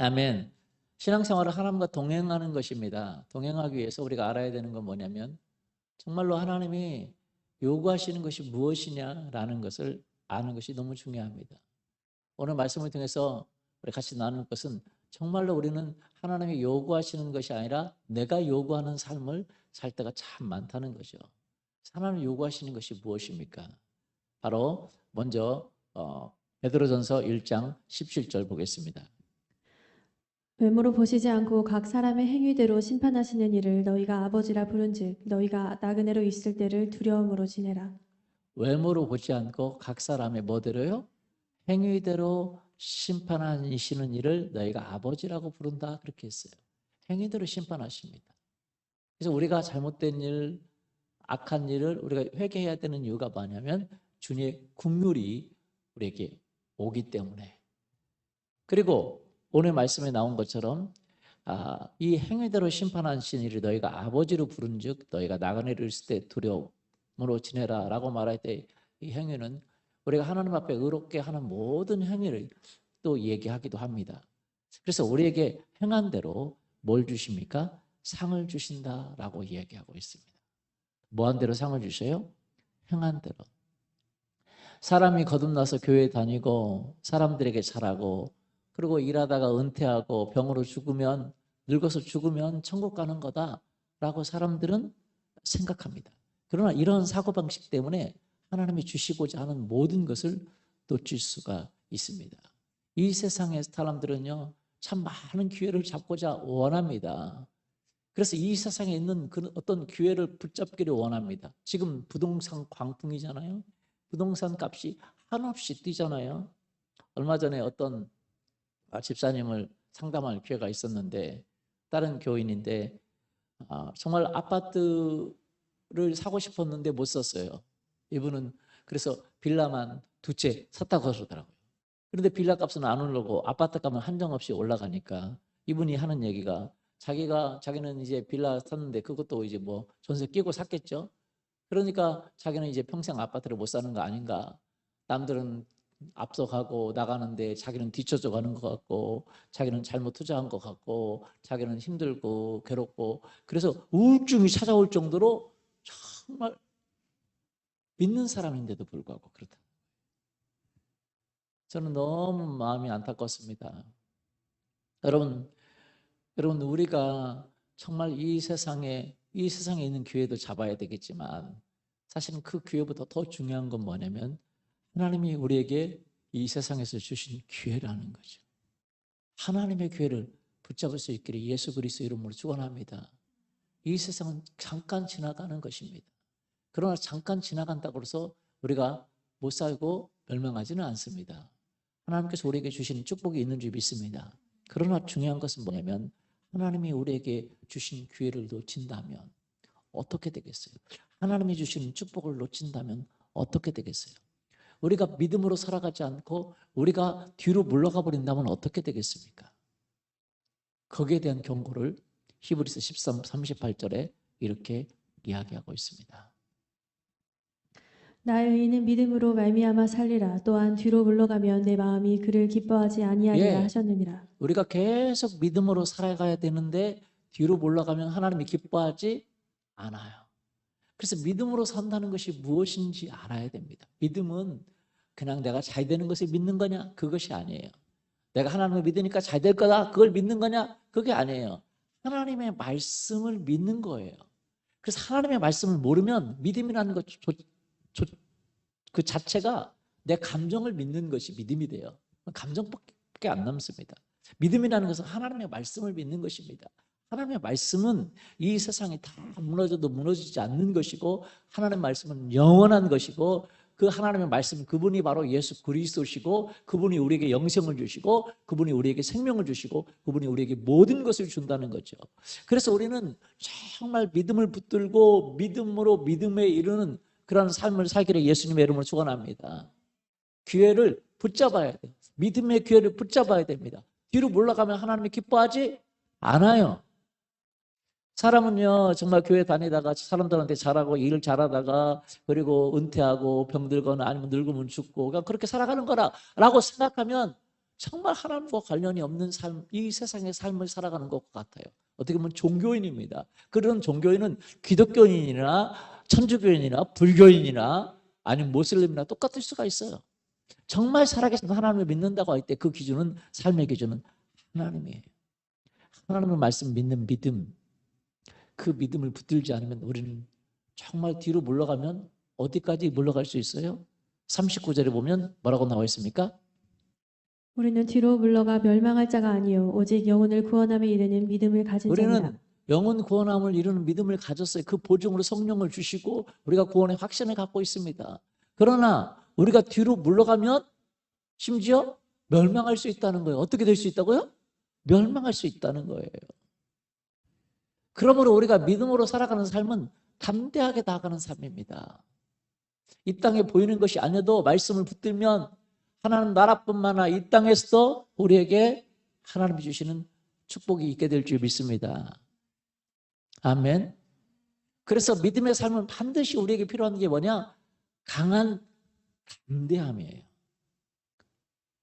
아멘. 신앙생활은 하나님과 동행하는 것입니다. 동행하기 위해서 우리가 알아야 되는 건 뭐냐면 정말로 하나님이 요구하시는 것이 무엇이냐라는 것을 아는 것이 너무 중요합니다. 오늘 말씀을 통해서 우리 같이 나눌 것은 정말로 우리는 하나님이 요구하시는 것이 아니라 내가 요구하는 삶을 살 때가 참 많다는 거죠. 하나님이 요구하시는 것이 무엇입니까? 바로 먼저 베드로전서 1장 17절 보겠습니다. 외모로 보시지 않고 각 사람의 행위대로 심판하시는 이를 너희가 아버지라 부른즉 너희가 나그네로 있을 때를 두려움으로 지내라. 외모로 보지 않고 각 사람의 뭐대로요? 행위대로 심판하시는 이를 너희가 아버지라고 부른다 그렇게 했어요. 행위대로 심판하십니다. 그래서 우리가 잘못된 일, 악한 일을 우리가 회개해야 되는 이유가 뭐냐면 주님의 긍휼이 우리에게 오기 때문에. 그리고 오늘 말씀에 나온 것처럼 이 행위대로 심판하신 이를 너희가 아버지로 부른즉 너희가 나그네로 있을 때 두려움으로 지내라 라고 말할 때 이 행위는 우리가 하나님 앞에 의롭게 하는 모든 행위를 또 얘기하기도 합니다. 그래서 우리에게 행한 대로 뭘 주십니까? 상을 주신다라고 이야기하고 있습니다. 뭐한 대로 상을 주셔요? 행한 대로. 사람이 거듭나서 교회 다니고 사람들에게 잘하고 그리고 일하다가 은퇴하고 병으로 죽으면 늙어서 죽으면 천국 가는 거다라고 사람들은 생각합니다. 그러나 이런 사고방식 때문에 하나님이 주시고자 하는 모든 것을 놓칠 수가 있습니다. 이 세상의 사람들은요 참 많은 기회를 잡고자 원합니다. 그래서 이 세상에 있는 그 어떤 기회를 붙잡기를 원합니다. 지금 부동산 광풍이잖아요. 부동산 값이 한없이 뛰잖아요. 얼마 전에 어떤 집사님을 상담할 기회가 있었는데 다른 교인인데 정말 아파트를 사고 싶었는데 못 샀어요. 이분은 그래서 빌라만 2채 샀다고 그러더라고요. 그런데 빌라 값은 안 오르고 아파트 값은 한정없이 올라가니까 이분이 하는 얘기가 자기는 이제 빌라 샀는데 그것도 이제 뭐 전세 끼고 샀겠죠. 그러니까 자기는 이제 평생 아파트를 못 사는 거 아닌가. 남들은 앞서가고 나가는데 자기는 뒤쳐져 가는 것 같고 자기는 잘못 투자한 것 같고 자기는 힘들고 괴롭고 그래서 우울증이 찾아올 정도로 정말 믿는 사람인데도 불구하고 그렇다. 저는 너무 마음이 안타깝습니다. 여러분 우리가 정말 이 세상에 있는 기회도 잡아야 되겠지만 사실은 그 기회보다 더 중요한 건 뭐냐면 하나님이 우리에게 이 세상에서 주신 기회라는 거죠. 하나님의 기회를 붙잡을 수 있기를 예수 그리스도 이름으로 축원합니다. 이 세상은 잠깐 지나가는 것입니다. 그러나 잠깐 지나간다고 해서 우리가 못 살고 멸망하지는 않습니다. 하나님께서 우리에게 주시는 축복이 있는 줄 믿습니다. 그러나 중요한 것은 뭐냐면 하나님이 우리에게 주신 기회를 놓친다면 어떻게 되겠어요? 하나님이 주시는 축복을 놓친다면 어떻게 되겠어요? 우리가 믿음으로 살아가지 않고 우리가 뒤로 물러가 버린다면 어떻게 되겠습니까? 거기에 대한 경고를 히브리서 13, 38절에 이렇게 이야기하고 있습니다. 나의 의인은 믿음으로 말미암아 살리라. 또한 뒤로 물러가면 내 마음이 그를 기뻐하지 아니하리라 하셨느니라. 우리가 계속 믿음으로 살아가야 되는데 뒤로 물러가면 하나님이 기뻐하지 않아요. 그래서 믿음으로 산다는 것이 무엇인지 알아야 됩니다. 믿음은 그냥 내가 잘 되는 것을 믿는 거냐? 그것이 아니에요. 내가 하나님을 믿으니까 잘 될 거다. 그걸 믿는 거냐? 그게 아니에요. 하나님의 말씀을 믿는 거예요. 그래서 하나님의 말씀을 모르면 믿음이라는 것 그 자체가 내 감정을 믿는 것이 믿음이 돼요. 감정밖에 안 남습니다. 믿음이라는 것은 하나님의 말씀을 믿는 것입니다. 하나님의 말씀은 이 세상이 다 무너져도 무너지지 않는 것이고 하나님의 말씀은 영원한 것이고 그 하나님의 말씀 그분이 바로 예수 그리스도시고 그분이 우리에게 영생을 주시고 그분이 우리에게 생명을 주시고 그분이 우리에게 모든 것을 준다는 거죠. 그래서 우리는 정말 믿음을 붙들고 믿음으로 믿음에 이르는 그런 삶을 살기를 예수님의 이름으로 축원합니다. 기회를 붙잡아야 돼요. 믿음의 기회를 붙잡아야 됩니다. 뒤로 물러가면 하나님이 기뻐하지 않아요. 사람은요 정말 교회 다니다가 사람들한테 잘하고 일 잘하다가 그리고 은퇴하고 병들거나 아니면 늙으면 죽고 그냥 그렇게 살아가는 거라고 생각하면 정말 하나님과 관련이 없는 삶, 이 세상의 삶을 살아가는 것 같아요. 어떻게 보면 종교인입니다. 그런 종교인은 기독교인이나 천주교인이나 불교인이나 아니면 모슬림이나 똑같을 수가 있어요. 정말 살아계신 하나님을 믿는다고 할 때 그 기준은, 삶의 기준은 하나님이에요. 하나님의 말씀 믿는 믿음, 그 믿음을 붙들지 않으면 우리는 정말 뒤로 물러가면 어디까지 물러갈 수 있어요? 39절에 보면 뭐라고 나와 있습니까? 우리는 뒤로 물러가 멸망할 자가 아니요 오직 영혼을 구원함에 이르는 믿음을 가진 자니라. 우리는 영혼 구원함을 이루는 믿음을 가졌어요. 그 보증으로 성령을 주시고 우리가 구원의 확신을 갖고 있습니다. 그러나 우리가 뒤로 물러가면 심지어 멸망할 수 있다는 거예요. 어떻게 될 수 있다고요? 멸망할 수 있다는 거예요. 그러므로 우리가 믿음으로 살아가는 삶은 담대하게 나아가는 삶입니다. 이 땅에 보이는 것이 아니어도 말씀을 붙들면 하나님 나라뿐만 아니라 이 땅에서도 우리에게 하나님이 주시는 축복이 있게 될 줄 믿습니다. 아멘. 그래서 믿음의 삶은 반드시 우리에게 필요한 게 뭐냐? 강한 담대함이에요.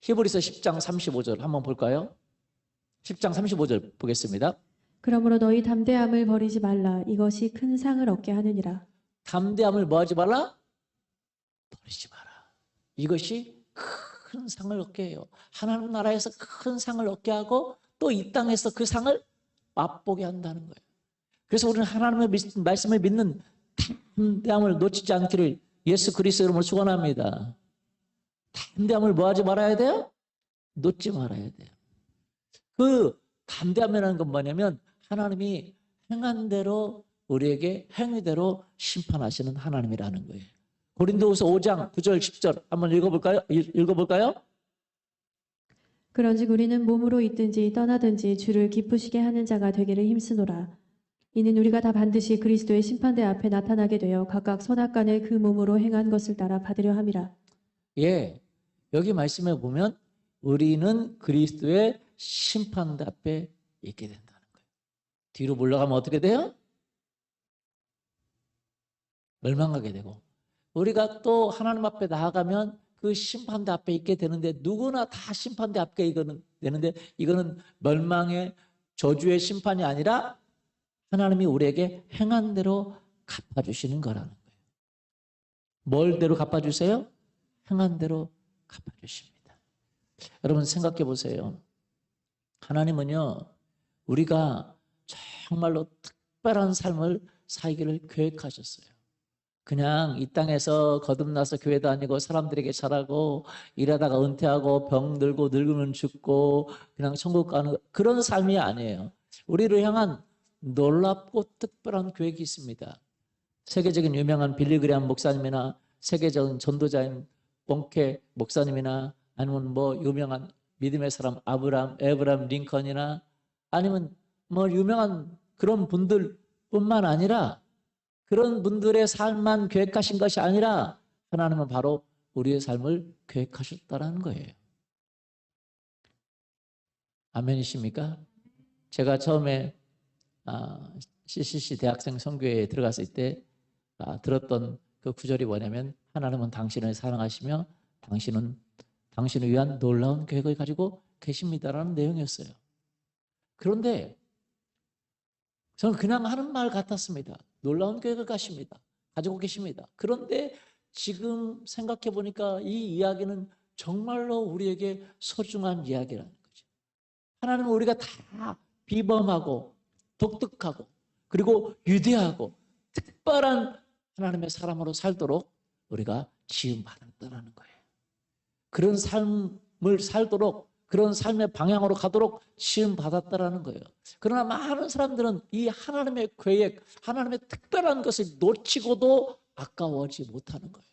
히브리서 10장 35절 한번 볼까요? 10장 35절 보겠습니다. 그러므로 너희 담대함을 버리지 말라. 이것이 큰 상을 얻게 하느니라. 담대함을 뭐하지 말라? 버리지 마라. 이것이 큰 상을 얻게 해요. 하나님 나라에서 큰 상을 얻게 하고 또 이 땅에서 그 상을 맛보게 한다는 거예요. 그래서 우리는 하나님의 말씀을 믿는 담대함을 놓치지 않기를 예수 그리스도 이름으로 축원합니다. 담대함을 뭐하지 말아야 돼요? 놓지 말아야 돼요. 그 담대함이라는 건 뭐냐면 하나님이 행한 대로 우리에게 행위대로 심판하시는 하나님이라는 거예요. 고린도후서 5장 9절 10절 한번 읽어볼까요? 그런즉 우리는 몸으로 있든지 떠나든지 주를 기쁘시게 하는 자가 되기를 힘쓰노라. 이는 우리가 다 반드시 그리스도의 심판대 앞에 나타나게 되어 각각 선악간을 그 몸으로 행한 것을 따라 받으려 함이라. 예, 여기 말씀에 보면 우리는 그리스도의 심판대 앞에 있게 된다는 거예요. 뒤로 물러가면 어떻게 돼요? 멸망하게 되고 우리가 또 하나님 앞에 나아가면 그 심판대 앞에 있게 되는데 누구나 다 심판대 앞에 되는데 이거는 멸망의 저주의 심판이 아니라 하나님이 우리에게 행한 대로 갚아주시는 거라는 거예요. 뭘 대로 갚아주세요? 행한 대로 갚아주십니다. 여러분 생각해 보세요. 하나님은요 우리가 정말로 특별한 삶을 살기를 계획하셨어요. 그냥 이 땅에서 거듭나서 교회 다니고 사람들에게 잘하고 일하다가 은퇴하고 병 들고 늙으면 죽고 그냥 천국 가는 그런 삶이 아니에요. 우리를 향한 놀랍고 특별한 계획이 있습니다. 세계적인 유명한 빌리그레암 목사님이나 세계적인 전도자인 본케 목사님이나 아니면 뭐 유명한 믿음의 사람 에브람 링컨이나 아니면 뭐 유명한 그런 분들뿐만 아니라 그런 분들의 삶만 계획하신 것이 아니라 하나님은 바로 우리의 삶을 계획하셨다는 거예요. 아멘이십니까? 제가 처음에 CCC 대학생 선교회에 들어갔을 때 들었던 그 구절이 뭐냐면 하나님은 당신을 사랑하시며 당신을 위한 놀라운 계획을 가지고 계십니다라는 내용이었어요. 그런데 저는 그냥 하는 말 같았습니다. 놀라운 계획을 가지고 계십니다. 그런데 지금 생각해 보니까 이 이야기는 정말로 우리에게 소중한 이야기라는 거죠. 하나님은 우리가 다 비범하고 독특하고 그리고 위대하고 특별한 하나님의 사람으로 살도록 우리가 지음받았다는 거예요. 그런 삶을 살도록 그런 삶의 방향으로 가도록 지음받았다라는 거예요. 그러나 많은 사람들은 이 하나님의 계획, 하나님의 특별한 것을 놓치고도 아까워하지 못하는 거예요.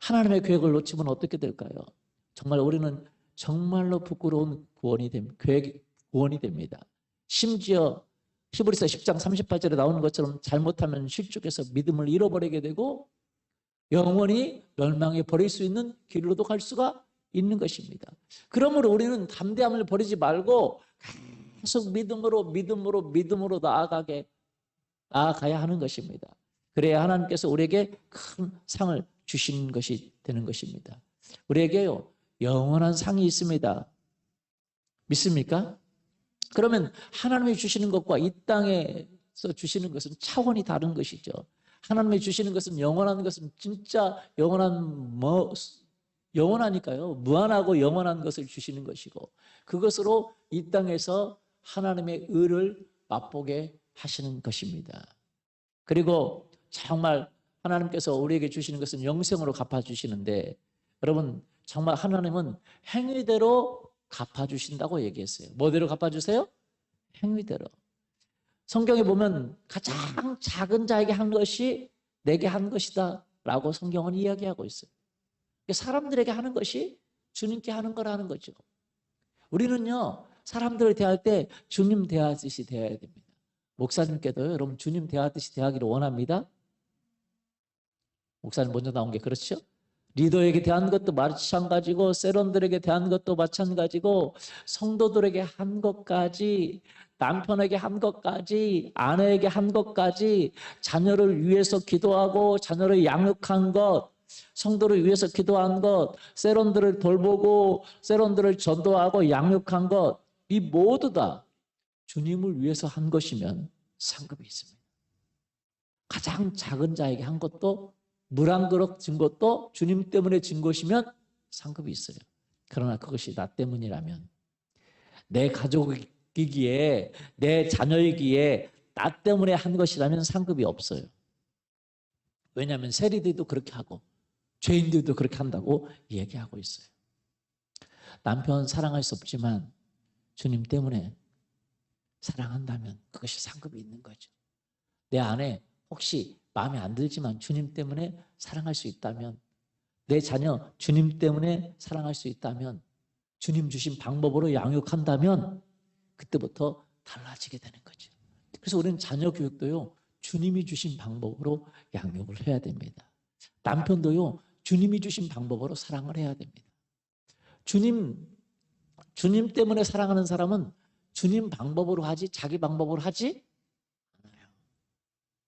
하나님의 계획을 놓치면 어떻게 될까요? 정말 우리는 정말로 부끄러운 구원이 됩니다. 심지어 히브리서 10장 38절에 나오는 것처럼 잘못하면 실족해서 믿음을 잃어버리게 되고 영원히 멸망에 버릴 수 있는 길로도 갈 수가 있는 것입니다. 그러므로 우리는 담대함을 버리지 말고 계속 믿음으로 나아가야 하는 것입니다. 그래야 하나님께서 우리에게 큰 상을 주시는 것이 되는 것입니다. 우리에게요 영원한 상이 있습니다. 믿습니까? 그러면 하나님이 주시는 것과 이 땅에서 주시는 것은 차원이 다른 것이죠. 하나님이 주시는 것은 영원한 것은 진짜 영원하니까요. 무한하고 영원한 것을 주시는 것이고 그것으로 이 땅에서 하나님의 의를 맛보게 하시는 것입니다. 그리고 정말 하나님께서 우리에게 주시는 것은 영생으로 갚아주시는데 여러분 정말 하나님은 행위대로 갚아주신다고 얘기했어요. 뭐대로 갚아주세요? 행위대로. 성경에 보면 가장 작은 자에게 한 것이 내게 한 것이다 라고 성경은 이야기하고 있어요. 사람들에게 하는 것이 주님께 하는 거라는 거죠. 우리는요 사람들을 대할 때 주님 대하듯이 대해야 됩니다. 목사님께도요 여러분 주님 대하듯이 대하기를 원합니다. 목사님 먼저 나온 게 그렇죠? 리더에게 대한 것도 마찬가지고 세런들에게 대한 것도 마찬가지고 성도들에게 한 것까지 남편에게 한 것까지 아내에게 한 것까지 자녀를 위해서 기도하고 자녀를 양육한 것 성도를 위해서 기도한 것 세런들을 돌보고 세런들을 전도하고 양육한 것 이 모두 다 주님을 위해서 한 것이면 상급이 있습니다. 가장 작은 자에게 한 것도 물 한 그릇 진 것도 주님 때문에 진 것이면 상급이 있어요. 그러나 그것이 나 때문이라면 내 가족이기에 내 자녀이기에 나 때문에 한 것이라면 상급이 없어요. 왜냐하면 세리들도 그렇게 하고 죄인들도 그렇게 한다고 얘기하고 있어요. 남편 사랑할 수 없지만 주님 때문에 사랑한다면 그것이 상급이 있는 거죠. 내 아내 혹시 마음에 안 들지만 주님 때문에 사랑할 수 있다면 내 자녀 주님 때문에 사랑할 수 있다면 주님 주신 방법으로 양육한다면 그때부터 달라지게 되는 거죠. 그래서 우리는 자녀 교육도요 주님이 주신 방법으로 양육을 해야 됩니다. 남편도요 주님이 주신 방법으로 사랑을 해야 됩니다. 주님 때문에 사랑하는 사람은 주님 방법으로 하지 자기 방법으로 하지 않아요.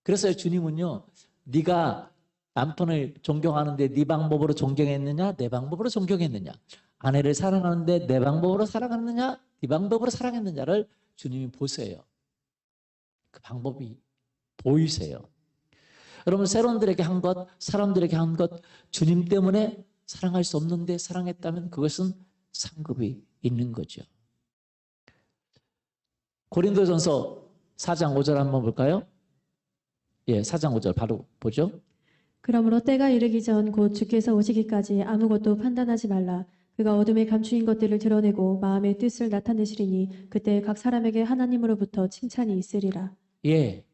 그래서 주님은요 네가 남편을 존경하는데 네 방법으로 존경했느냐 내 방법으로 존경했느냐 아내를 사랑하는데 내 방법으로 사랑했느냐 네 방법으로 사랑했느냐를 주님이 보세요. 그 방법이 보이세요. 여러분 세론들에게 한 것 사람들에게 한 것 주님 때문에 사랑할 수 없는데 사랑했다면 그것은 상급이 있는 거죠. 고린도전서 4장 5절 한번 볼까요? 예, 4장 5절 바로 보죠. 그러므로 때가 이르기 전 곧 주께서 오시기까지 아무것도 판단하지 말라. 그가 어둠에 감추인 것들을 드러내고 마음의 뜻을 나타내시리니 그때 각 사람에게 하나님으로부터 칭찬이 있으리라. 예,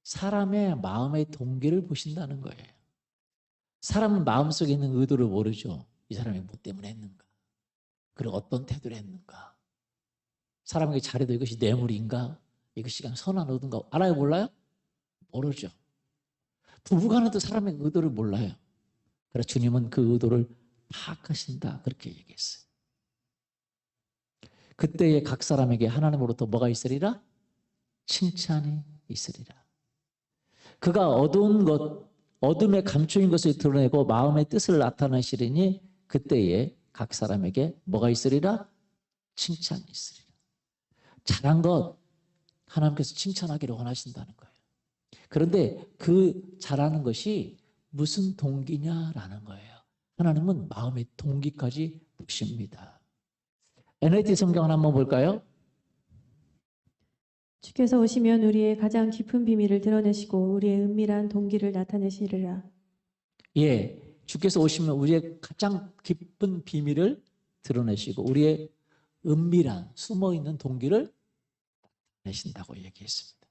사람의 마음의 동기를 보신다는 거예요. 사람은 마음속에 있는 의도를 모르죠. 이 사람이 뭐 때문에 했는가? 그리고 어떤 태도를 했는가? 사람에게 잘해도 이것이 뇌물인가? 이것이 그냥 선한 의도인가? 알아요? 몰라요? 모르죠. 부부간에도 사람의 의도를 몰라요. 그래서 주님은 그 의도를 파악하신다. 그렇게 얘기했어요. 그때에 각 사람에게 하나님으로부터 뭐가 있으리라? 칭찬이 있으리라. 그가 어둠에 감추인 것을 드러내고 마음의 뜻을 나타내시리니 그때에 각 사람에게 뭐가 있으리라? 칭찬이 있으리라. 잘한 것 하나님께서 칭찬하기를 원하신다는 거예요. 그런데 그 잘하는 것이 무슨 동기냐라는 거예요. 하나님은 마음의 동기까지 보십니다. NLT 성경을 한번 볼까요? 주께서 오시면 우리의 가장 깊은 비밀을 드러내시고 우리의 은밀한 동기를 나타내시리라. 예, 주께서 오시면 우리의 가장 깊은 비밀을 드러내시고 우리의 은밀한 숨어있는 동기를 내신다고 얘기했습니다.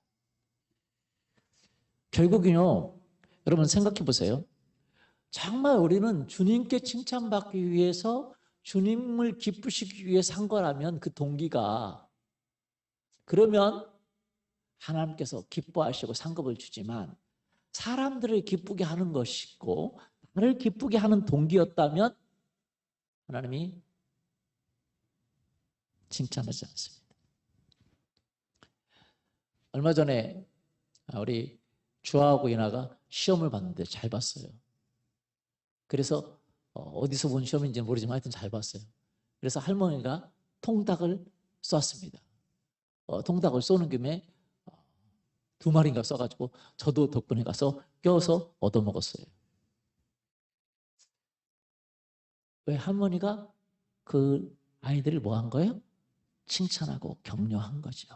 결국은요, 여러분 생각해 보세요. 정말 우리는 주님께 칭찬받기 위해서 주님을 기쁘시기 위해서 한 거라면 그 동기가 그러면 하나님께서 기뻐하시고 상급을 주지만 사람들을 기쁘게 하는 것이고 나를 기쁘게 하는 동기였다면 하나님이 칭찬하지 않습니다. 얼마 전에 우리 주하고 이나가 시험을 봤는데 잘 봤어요. 그래서 어디서 본 시험인지는 모르지만 하여튼 잘 봤어요. 그래서 할머니가 통닭을 쐈습니다. 통닭을 쏘는 김에 2마리인가 쏴가지고 저도 덕분에 가서 껴서 얻어먹었어요. 왜 할머니가 그 아이들을 뭐 한 거예요? 칭찬하고 격려한 거죠.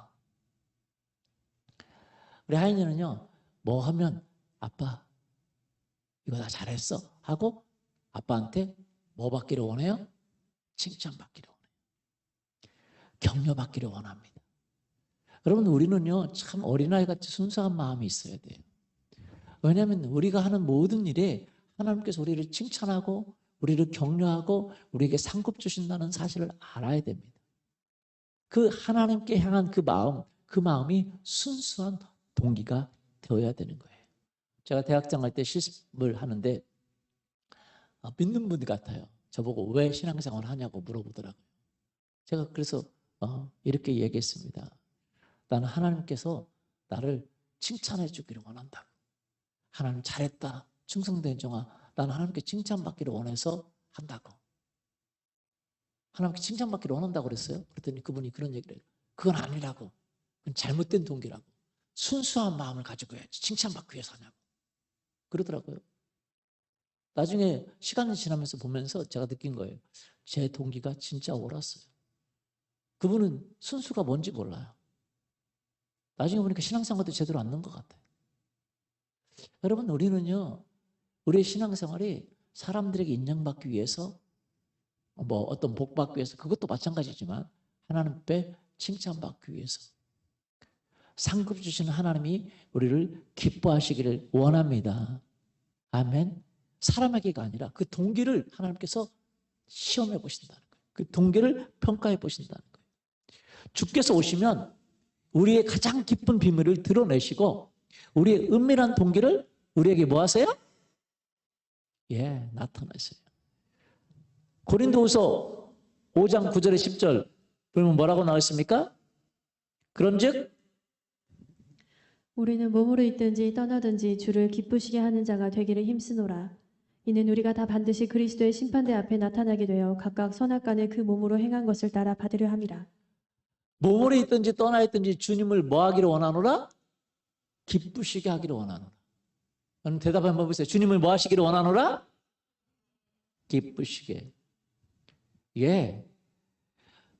우리 하인이는요, 뭐 하면 아빠 이거 다 잘했어 하고 아빠한테 뭐 받기를 원해요? 칭찬받기를 원해요. 격려받기를 원합니다. 여러분, 우리는요 참 어린아이같이 순수한 마음이 있어야 돼요. 왜냐하면 우리가 하는 모든 일에 하나님께서 우리를 칭찬하고 우리를 격려하고 우리에게 상급 주신다는 사실을 알아야 됩니다. 그 하나님께 향한 그 마음이 순수한 동기가 되어야 되는 거예요. 제가 대학장 갈 때 실습을 하는데 믿는 분 같아요. 저보고 왜 신앙생활을 하냐고 물어보더라고요. 제가 그래서 이렇게 얘기했습니다. 나는 하나님께서 나를 칭찬해 주기를 원한다고. 하나님 잘했다. 충성된 종아. 나는 하나님께 칭찬받기를 원해서 한다고. 하나님께 칭찬받기를 원한다고 그랬어요. 그랬더니 그분이 그런 얘기를 해요. 그건 아니라고. 그건 잘못된 동기라고. 순수한 마음을 가지고 해야지. 칭찬받기 위해서 하냐고. 그러더라고요. 나중에 시간이 지나면서 보면서 제가 느낀 거예요. 제 동기가 진짜 옳았어요. 그분은 순수가 뭔지 몰라요. 나중에 보니까 신앙생활도 제대로 안 된 것 같아요. 여러분, 우리는요, 우리의 신앙생활이 사람들에게 인정받기 위해서 뭐 어떤 복 받기 위해서 그것도 마찬가지지만 하나님 앞에 칭찬받기 위해서 상급 주시는 하나님이 우리를 기뻐하시기를 원합니다. 아멘. 사람에게가 아니라 그 동기를 하나님께서 시험해 보신다는 거예요. 그 동기를 평가해 보신다는 거예요. 주께서 오시면 우리의 가장 깊은 비밀을 드러내시고 우리의 은밀한 동기를 우리에게 뭐 하세요? 나타내세요. 고린도후서 5장 9절에 10절 보면 뭐라고 나와 있습니까? 그런즉 우리는 몸으로 있든지 떠나든지 주를 기쁘시게 하는 자가 되기를 힘쓰노라. 이는 우리가 다 반드시 그리스도의 심판대 앞에 나타나게 되어 각각 선악간을 그 몸으로 행한 것을 따라 받으려 함이라. 몸으로 있든지 떠나 있든지 주님을 뭐 하기를 원하노라? 기쁘시게 하기를 원하노라. 여러분 대답 한번 보세요. 주님을 뭐 하시기를 원하노라? 기쁘시게.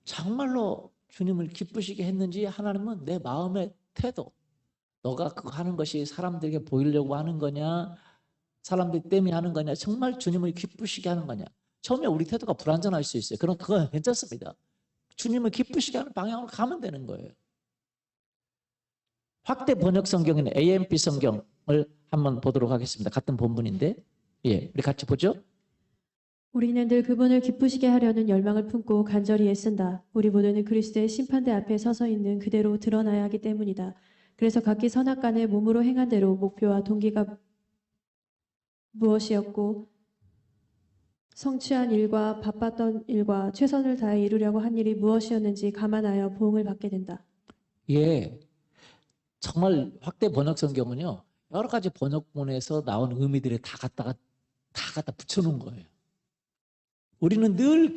정말로 주님을 기쁘시게 했는지 하나님은 내 마음의 태도, 너가 그거 하는 것이 사람들에게 보이려고 하는 거냐, 사람들 때문에 하는 거냐, 정말 주님을 기쁘시게 하는 거냐. 처음에 우리 태도가 불완전할 수 있어요. 그럼 그건 괜찮습니다. 주님을 기쁘시게 하는 방향으로 가면 되는 거예요. 확대 번역 성경인 AMP 성경을 한번 보도록 하겠습니다. 같은 본문인데, 우리 같이 보죠. 우리는 늘 그분을 기쁘시게 하려는 열망을 품고 간절히 애쓴다. 우리 모두는 그리스도의 심판대 앞에 서서 있는 그대로 드러나야 하기 때문이다. 그래서 각기 선악간에 몸으로 행한 대로 목표와 동기가 무엇이었고 성취한 일과 바빴던 일과 최선을 다해 이루려고 한 일이 무엇이었는지 감안하여 보응을 받게 된다. 정말 확대 번역 성경은요, 여러 가지 번역본에서 나온 의미들을 다 갖다 붙여놓은 거예요. 우리는 늘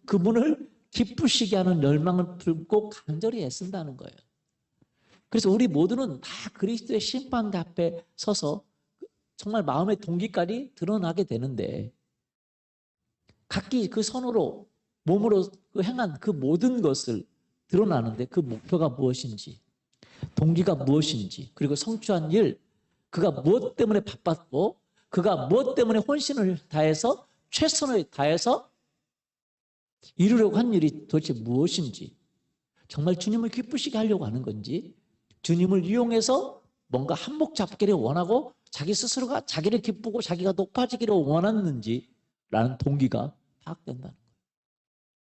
그분을 기쁘시게 하는 열망을 품고 간절히 애쓴다는 거예요. 그래서 우리 모두는 다 그리스도의 심판대 앞에 서서 정말 마음의 동기까지 드러나게 되는데 각기 그 선으로 몸으로 행한 그 모든 것을 드러나는데 그 목표가 무엇인지, 동기가 무엇인지, 그리고 성취한 일, 그가 무엇 때문에 바빴고 그가 무엇 때문에 혼신을 다해서 최선을 다해서 이루려고 한 일이 도대체 무엇인지, 정말 주님을 기쁘시게 하려고 하는 건지, 주님을 이용해서 뭔가 한몫 잡기를 원하고 자기 스스로가 자기를 기쁘고 자기가 높아지기를 원하는지 라는 동기가 파악된다는 거예요.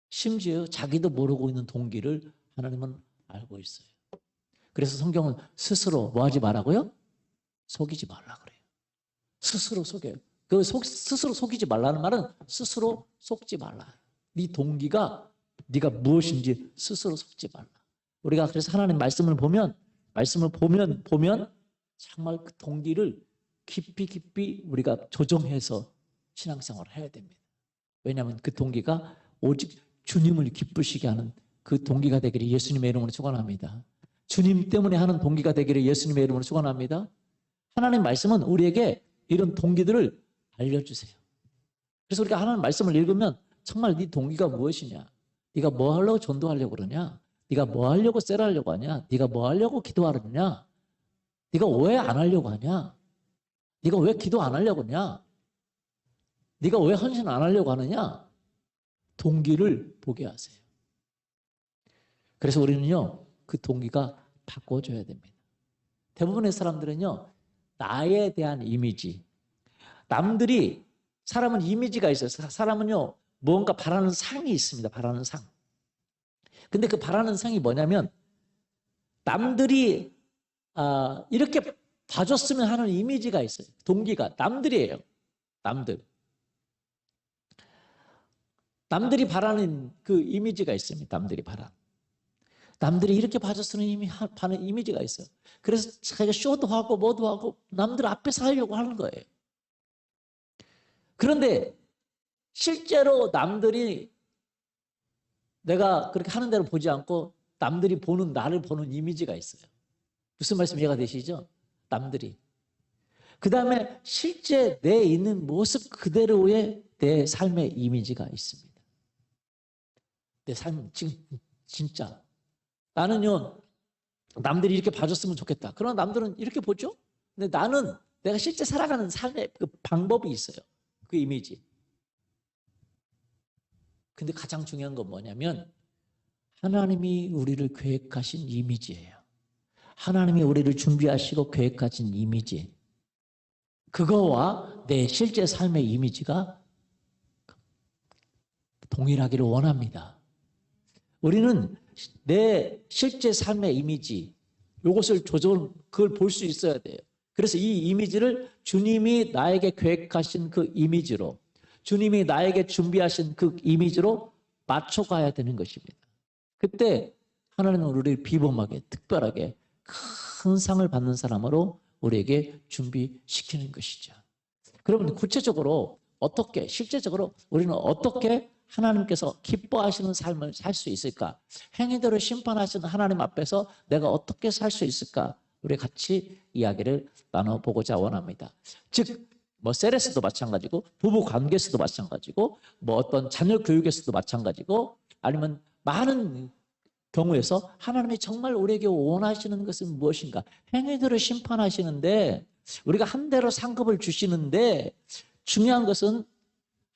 심지어 자기도 모르고 있는 동기를 하나님은 알고 있어요. 그래서 성경은 스스로 뭐 하지 말라고요? 속이지 말라 그래요. 스스로 속여요. 스스로 속이지 말라는 말은 스스로 속지 말라. 네 동기가 네가 무엇인지 스스로 속지 말라. 우리가 그래서 하나님 말씀을 보면 정말 그 동기를 깊이 우리가 조정해서 신앙생활을 해야 됩니다. 왜냐하면 그 동기가 오직 주님을 기쁘시게 하는 그 동기가 되기를 예수님의 이름으로 축원합니다. 주님 때문에 하는 동기가 되기를 예수님의 이름으로 축원합니다. 하나님 말씀은 우리에게 이런 동기들을 알려주세요. 그래서 우리가 하나님 말씀을 읽으면 정말 네 동기가 무엇이냐? 네가 뭐 하려고 전도하려고 그러냐? 네가 뭐 하려고 셀하려고 하냐? 네가 뭐 하려고 기도하느냐? 네가 왜 안 하려고 하냐? 네가 왜 기도 안 하려고 하냐? 네가 왜 헌신 안 하려고 하느냐? 동기를 보게 하세요. 그래서 우리는요, 그 동기가 바꿔줘야 됩니다. 대부분의 사람들은요, 나에 대한 이미지, 남들이, 사람은 이미지가 있어요. 사람은요, 뭔가 바라는 상이 있습니다. 바라는 상. 근데 그 바라는 상이 뭐냐면, 남들이 이렇게 봐줬으면 하는 이미지가 있어요. 동기가 남들이에요. 남들이 바라는 그 이미지가 있습니다. 남들이 이렇게 봐줬으면 하는 이미지가 있어요. 그래서 자기가 쇼도 하고 뭐도 하고 남들 앞에서 하려고 하는 거예요. 그런데 실제로 남들이 내가 그렇게 하는 대로 보지 않고 남들이 보는 나를 보는 이미지가 있어요. 무슨 말씀 이해가 되시죠? 남들이. 그 다음에 실제 내 있는 모습 그대로의 내 삶의 이미지가 있습니다. 내 삶은 진짜. 나는요, 남들이 이렇게 봐줬으면 좋겠다. 그러나 남들은 이렇게 보죠? 근데 나는 내가 실제 살아가는 삶의 그 방법이 있어요. 그 이미지. 근데 가장 중요한 건 뭐냐면 하나님이 우리를 계획하신 이미지예요. 하나님이 우리를 준비하시고 계획하신 이미지. 그거와 내 실제 삶의 이미지가 동일하기를 원합니다. 우리는 내 실제 삶의 이미지, 이것을 그걸 볼 수 있어야 돼요. 그래서 이 이미지를 주님이 나에게 계획하신 그 이미지로, 주님이 나에게 준비하신 그 이미지로 맞춰가야 되는 것입니다. 그때 하나님은 우리를 비범하게, 특별하게 큰 상을 받는 사람으로 우리에게 준비시키는 것이죠. 그러면 구체적으로 실제적으로 우리는 어떻게 하나님께서 기뻐하시는 삶을 살 수 있을까? 행위대로 심판하시는 하나님 앞에서 내가 어떻게 살 수 있을까? 우리 같이 이야기를 나눠보고자 원합니다. 즉, 셀에서도 마찬가지고, 부부 관계에서도 마찬가지고, 어떤 자녀 교육에서도 마찬가지고, 아니면 많은 경우에서 하나님이 정말 우리에게 원하시는 것은 무엇인가? 행위대로 심판하시는데, 우리가 한 대로 상급을 주시는데, 중요한 것은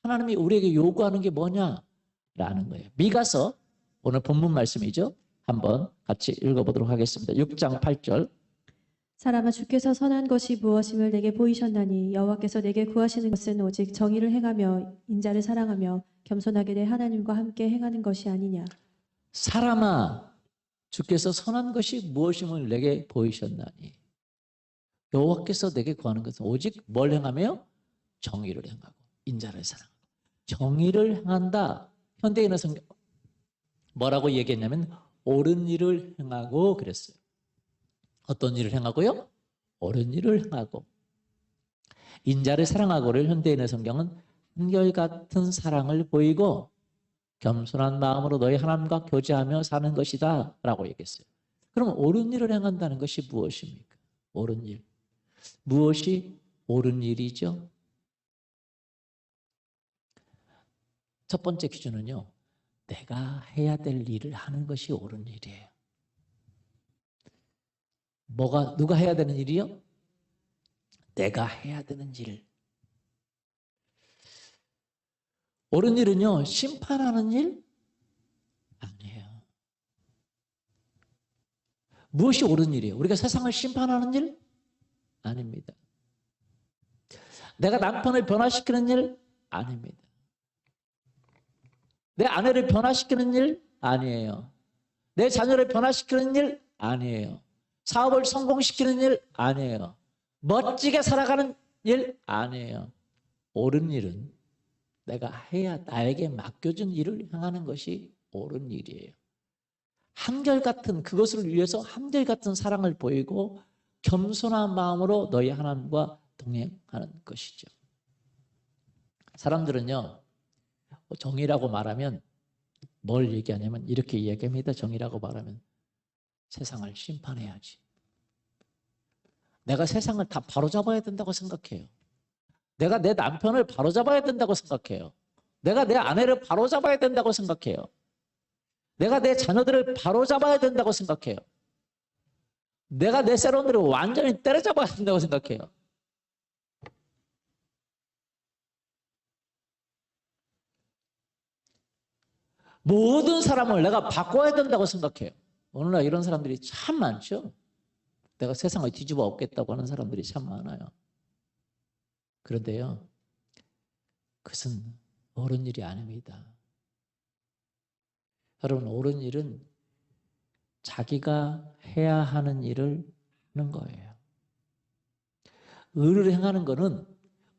하나님이 우리에게 요구하는 게 뭐냐라는 거예요. 미가서, 오늘 본문 말씀이죠. 한번 같이 읽어보도록 하겠습니다. 6장 8절. 사람아, 주께서 선한 것이 무엇임을 내게 보이셨나니 여호와께서 내게 구하시는 것은 오직 정의를 행하며 인자를 사랑하며 겸손하게 내 하나님과 함께 행하는 것이 아니냐. 사람아, 주께서 선한 것이 무엇임을 내게 보이셨나니 여호와께서 내게 구하는 것은 오직 뭘 행하며? 정의를 행하고 인자를 사랑하고. 정의를 행한다. 현대인의 성경 뭐라고 얘기했냐면 옳은 일을 행하고 그랬어요. 어떤 일을 행하고요? 옳은 일을 행하고. 인자를 사랑하고를 현대인의 성경은 한결같은 사랑을 보이고 겸손한 마음으로 너희 하나님과 교제하며 사는 것이다 라고 얘기했어요. 그럼 옳은 일을 행한다는 것이 무엇입니까? 옳은 일. 무엇이 옳은 일이죠? 첫 번째 기준은요, 내가 해야 될 일을 하는 것이 옳은 일이에요. 누가 해야 되는 일이요? 내가 해야 되는 일. 옳은 일은요, 심판하는 일? 아니에요. 무엇이 옳은 일이에요? 우리가 세상을 심판하는 일? 아닙니다. 내가 남편을 변화시키는 일? 아닙니다. 내 아내를 변화시키는 일? 아니에요. 내 자녀를 변화시키는 일? 아니에요. 사업을 성공시키는 일? 아니에요. 멋지게 살아가는 일? 아니에요. 옳은 일은 나에게 맡겨준 일을 행하는 것이 옳은 일이에요. 한결같은, 그것을 위해서 한결같은 사랑을 보이고 겸손한 마음으로 너희 하나님과 동행하는 것이죠. 사람들은요, 정의라고 말하면 뭘 얘기하냐면 이렇게 이야기합니다. 정의라고 말하면 세상을 심판해야지. 내가 세상을 다 바로잡아야 된다고 생각해요. 내가 내 남편을 바로잡아야 된다고 생각해요. 내가 내 아내를 바로잡아야 된다고 생각해요. 내가 내 자녀들을 바로잡아야 된다고 생각해요. 내가 내 세론들을 완전히 때려잡아야 된다고 생각해요. 모든 사람을 내가 바꿔야 된다고 생각해요. 오늘날 이런 사람들이 참 많죠. 내가 세상을 뒤집어 엎겠다고 하는 사람들이 참 많아요. 그런데요, 그것은 옳은 일이 아닙니다. 여러분, 옳은 일은 자기가 해야 하는 일을 하는 거예요. 의를 행하는 거는,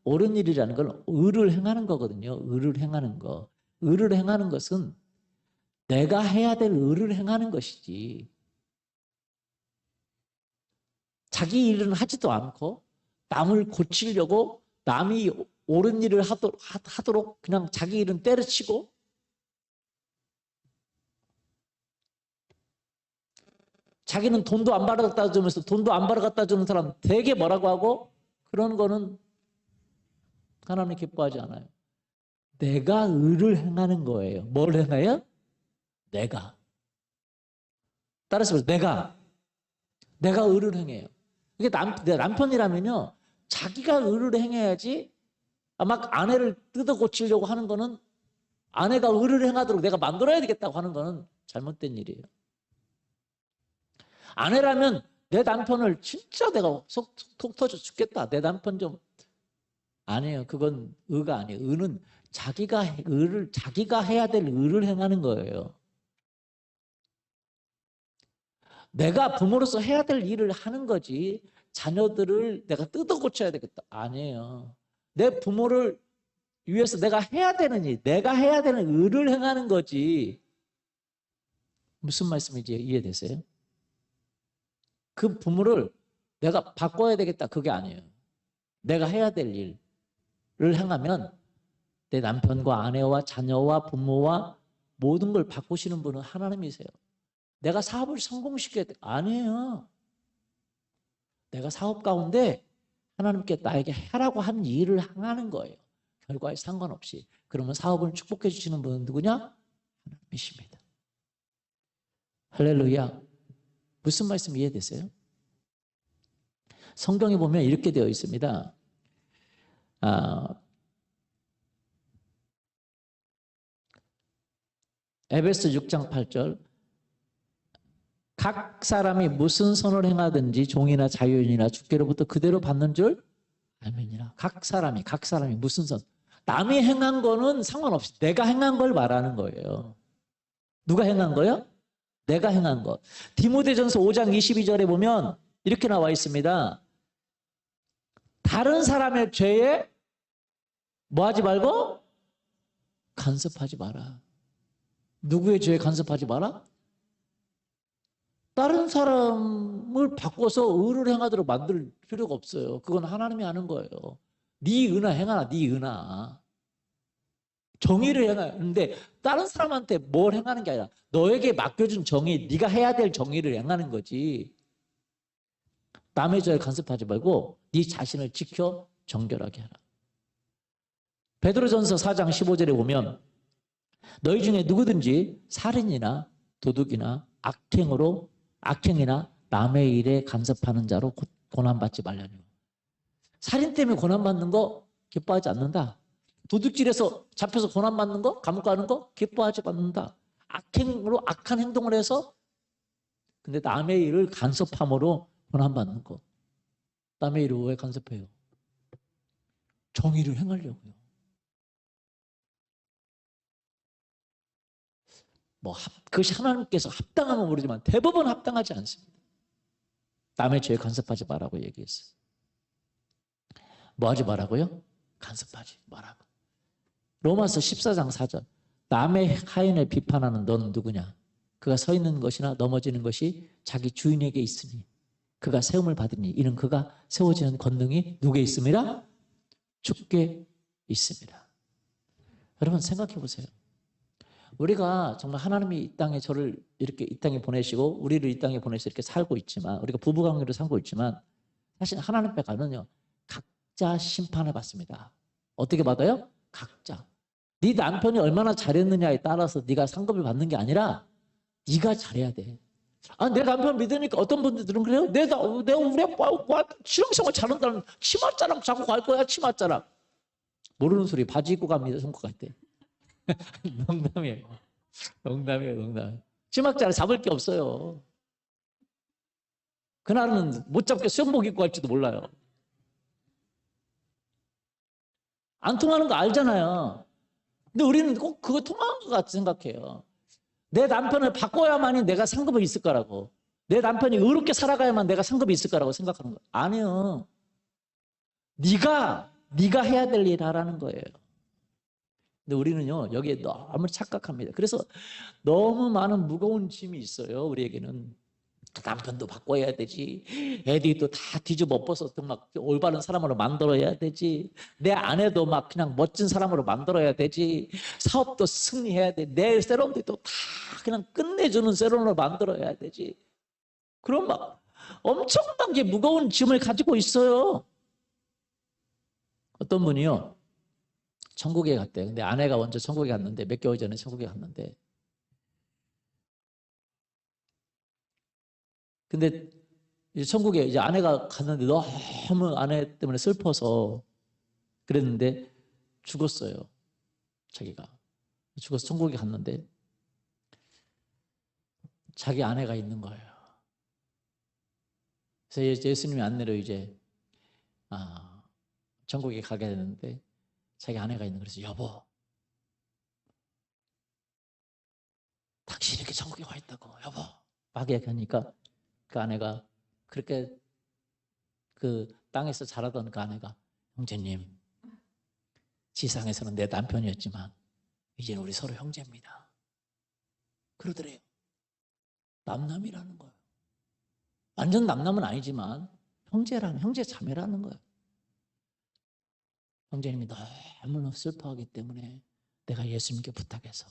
옳은 일이라는 건 의를 행하는 거거든요. 의를 행하는 거. 의를 행하는 것은 내가 해야 될 의를 행하는 것이지, 자기 일은 하지도 않고 남을 고치려고 남이 옳은 일을 하도록 그냥 자기 일은 때려치고, 자기는 돈도 안 벌어갖다 주면서 돈도 안 벌어갖다 주는 사람 되게 뭐라고 하고, 그런 거는 하나님 기뻐하지 않아요. 내가 의를 행하는 거예요. 뭘 행해요? 내가. 따라서 내가 의를 행해요. 이게 내 남편이라면요, 자기가 의를 행해야지. 막 아내를 뜯어 고치려고 하는 거는, 아내가 의를 행하도록 내가 만들어야 되겠다고 하는 거는 잘못된 일이에요. 아내라면 내 남편을 진짜 내가 속 터져 죽겠다, 내 남편 좀, 아니에요. 그건 의가 아니에요. 의는 자기가 해야 될 의를 행하는 거예요. 내가 부모로서 해야 될 일을 하는 거지, 자녀들을 내가 뜯어 고쳐야 되겠다, 아니에요. 내 부모를 위해서 내가 해야 되는 일, 내가 해야 되는 의를 행하는 거지. 무슨 말씀인지 이해되세요? 그 부모를 내가 바꿔야 되겠다, 그게 아니에요. 내가 해야 될 일을 행하면 내 남편과 아내와 자녀와 부모와 모든 걸 바꾸시는 분은 하나님이세요. 내가 사업을 성공시켜야 돼, 아니에요. 내가 사업 가운데 하나님께 나에게 하라고 한 일을 행하는 거예요. 결과에 상관없이. 그러면 사업을 축복해 주시는 분은 누구냐? 하나님이십니다. 할렐루야. 무슨 말씀 이해되세요? 성경에 보면 이렇게 되어 있습니다. 에베소 6장 8절, 각 사람이 무슨 선을 행하든지 종이나 자유인이나 주께로부터 그대로 받는 줄 알면이라. 각 사람이 무슨 선, 남이 행한 거는 상관없이 내가 행한 걸 말하는 거예요. 누가 행한 거요? 내가 행한 것. 디모데전서 5장 22절에 보면 이렇게 나와 있습니다. 다른 사람의 죄에 뭐 하지 말고 간섭하지 마라. 누구의 죄에 간섭하지 마라? 다른 사람을 바꿔서 의를 행하도록 만들 필요가 없어요. 그건 하나님이 하는 거예요. 네 은하 행하라, 네 은하. 정의를 행하는데 다른 사람한테 뭘 행하는 게 아니라 너에게 맡겨준 정의, 네가 해야 될 정의를 행하는 거지. 남의 죄에 간섭하지 말고 네 자신을 지켜 정결하게 하라. 베드로전서 4장 15절에 보면 너희 중에 누구든지 살인이나 도둑이나 악행이나 남의 일에 간섭하는 자로 고난받지 말라뇨. 살인 때문에 고난받는 거 기뻐하지 않는다. 도둑질해서 잡혀서 고난받는 거, 감옥 가는 거 기뻐하지 않는다. 악행으로 악한 행동을 해서 근데 남의 일을 간섭함으로 고난받는 거. 남의 일을 왜 간섭해요? 정의를 행하려고요. 그것이 하나님께서 합당하면 모르지만 대부분 합당하지 않습니다. 남의 죄에 간섭하지 말라고 얘기했어요. 뭐 하지 말라고요? 간섭하지 말라고. 로마서 14장 4절. 남의 하인을 비판하는 너는 누구냐? 그가 서 있는 것이나 넘어지는 것이 자기 주인에게 있으니 그가 세움을 받으니 이는 그가 세워지는 권능이 누구에 있습니다? 주께 있습니다. 여러분 생각해 보세요. 우리가 정말 하나님이 이 땅에 저를 이렇게 이 땅에 보내시고 우리를 이 땅에 보내서 이렇게 살고 있지만, 우리가 부부관계로 살고 있지만, 사실 하나님 앞에 가면요 각자 심판을 받습니다. 어떻게 받아요? 각자. 네 남편이 얼마나 잘했느냐에 따라서 네가 상급을 받는 게 아니라 네가 잘해야 돼. 아, 내 남편 믿으니까 어떤 분들은 그래요? 내가 우리 아빠 신앙생활 잘한다는 치맛자랑 자꾸 갈 거야. 치맛자랑. 모르는 소리. 바지 입고 갑니다. 선거 갈 때. 농담이에요. 농담이에요. 농담. 치맛자랑 잡을 게 없어요. 그날은 못 잡게 수영복 입고 갈지도 몰라요. 안 통하는 거 알잖아요. 근데 우리는 꼭 그거 통하는 것 같이 생각해요. 내 남편을 바꿔야만이 내가 상급이 있을 거라고. 내 남편이 의롭게 살아가야만 내가 상급이 있을 거라고 생각하는 거예요. 아니요. 네가 해야 될 일 하라는 거예요. 근데 우리는요 여기에 너무 착각합니다. 그래서 너무 많은 무거운 짐이 있어요. 우리에게는. 남편도 바꿔야 되지. 애들도 다 뒤집어 엎어서 막 올바른 사람으로 만들어야 되지. 내 아내도 막 그냥 멋진 사람으로 만들어야 되지. 사업도 승리해야 돼. 내 세럼들도 다 그냥 끝내주는 세럼으로 만들어야 되지. 그럼 막 엄청나게 무거운 짐을 가지고 있어요. 어떤 분이요 천국에 갔대요. 근데 아내가 먼저 천국에 갔는데, 몇 개월 전에 천국에 갔는데, 근데 이제 천국에 이제 아내가 갔는데 너무 아내 때문에 슬퍼서 그랬는데 죽었어요. 자기가 죽어서 천국에 갔는데 자기 아내가 있는 거예요. 그래서 예수님이 안내로 이제 천국에 가게 되는데 자기 아내가 있는 거예요. 그래서 여보, 당신이 이렇게 천국에 와 있다고. 여보 막 얘기하니까 그 아내가, 그렇게 그 땅에서 자라던 그 아내가, 형제님, 지상에서는 내 남편이었지만 이제는 우리 서로 형제입니다. 그러더래요. 남남이라는 거예요. 완전 남남은 아니지만 형제 자매라는 거예요. 형제님이 너무 슬퍼하기 때문에 내가 예수님께 부탁해서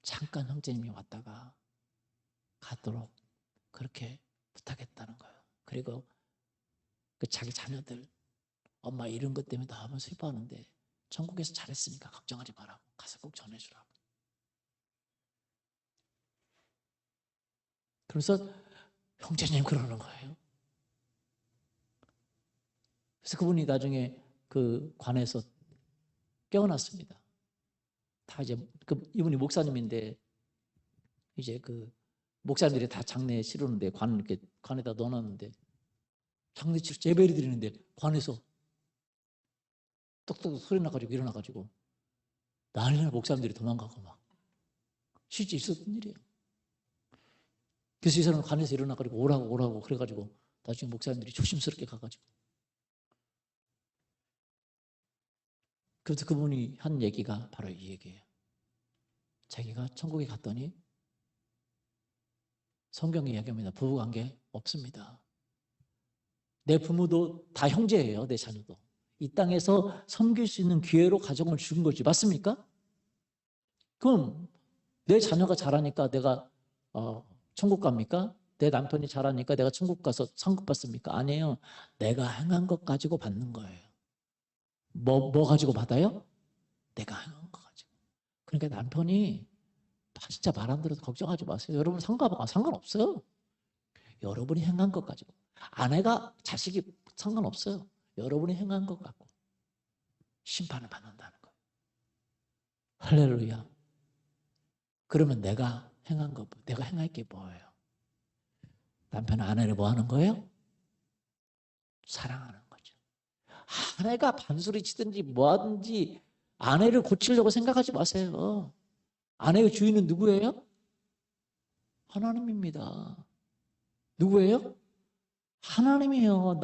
잠깐 형제님이 왔다가 가도록 그렇게 부탁했다는 거예요. 그리고 그 자기 자녀들 엄마 이런 것 때문에 너무 슬퍼하는데 천국에서 잘했으니까 걱정하지 말라고 가서 꼭 전해주라고. 그래서 형제님 그러는 거예요. 그래서 그분이 나중에 그 관에서 깨어났습니다. 다 이제 이분이 목사님인데 이제 그 목사님들이 다 장례 치르는데 관에다 넣어놨는데 장례 치르 예배를 드리는데 관에서 똑똑 소리 나가지고 일어나가지고 난리나 목사님들이 도망가고 막 실제 있었던 일이에요. 그래서 이 사람은 관에서 일어나가지고 오라고 그래가지고 나중에 목사님들이 조심스럽게 가가지고, 그래서 그분이 한 얘기가 바로 이 얘기예요. 자기가 천국에 갔더니 성경이 이야기합니다. 부부관계 없습니다. 내 부모도 다 형제예요. 내 자녀도. 이 땅에서 섬길 수 있는 기회로 가정을 준 거지. 맞습니까? 그럼 내 자녀가 잘하니까 내가 천국 갑니까? 내 남편이 잘하니까 내가 천국 가서 상급 받습니까? 아니에요. 내가 행한 것 가지고 받는 거예요. 뭐 가지고 받아요? 내가 행한 거 가지고. 그러니까 남편이 진짜 말 안 들어도 걱정하지 마세요. 여러분 상관없어요. 여러분이 행한 것 가지고. 아내가 자식이 상관없어요. 여러분이 행한 것 갖고 심판을 받는다는 거예요. 할렐루야. 그러면 내가 행할 게 뭐예요? 남편은 아내를 뭐 하는 거예요? 사랑하는 거죠. 아내가 반소리 치든지 뭐 하든지 아내를 고치려고 생각하지 마세요. 아내의 주인은 누구예요? 하나님입니다. 누구예요? 하나님이에요.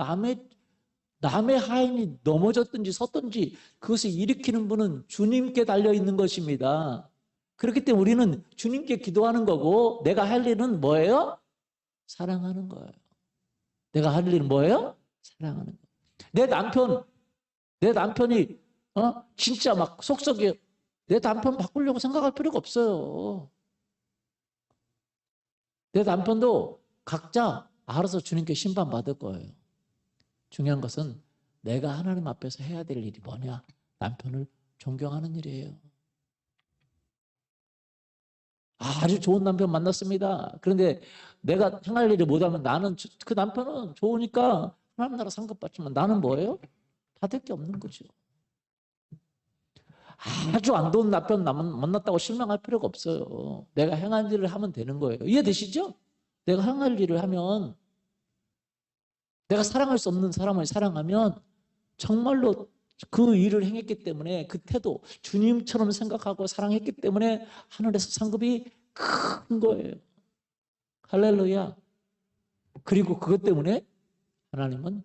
남의 하인이 넘어졌든지 섰든지 그것을 일으키는 분은 주님께 달려있는 것입니다. 그렇기 때문에 우리는 주님께 기도하는 거고, 내가 할 일은 뭐예요? 사랑하는 거예요. 내가 할 일은 뭐예요? 사랑하는 거예요. 내 남편이 진짜 막 속썩여 내 남편 바꾸려고 생각할 필요가 없어요. 내 남편도 각자 알아서 주님께 심판받을 거예요. 중요한 것은 내가 하나님 앞에서 해야 될 일이 뭐냐? 남편을 존경하는 일이에요. 아주 좋은 남편 만났습니다. 그런데 내가 행할 일을 못하면 나는 그 남편은 좋으니까 하나님 나라 상급받지만 나는 뭐예요? 받을 게 없는 거죠. 아주 안 좋은 남편 만났다고 실망할 필요가 없어요. 내가 행할 일을 하면 되는 거예요. 이해되시죠? 내가 행할 일을 하면, 내가 사랑할 수 없는 사람을 사랑하면 정말로 그 일을 행했기 때문에, 그 태도, 주님처럼 생각하고 사랑했기 때문에 하늘에서 상급이 큰 거예요. 할렐루야. 그리고 그것 때문에 하나님은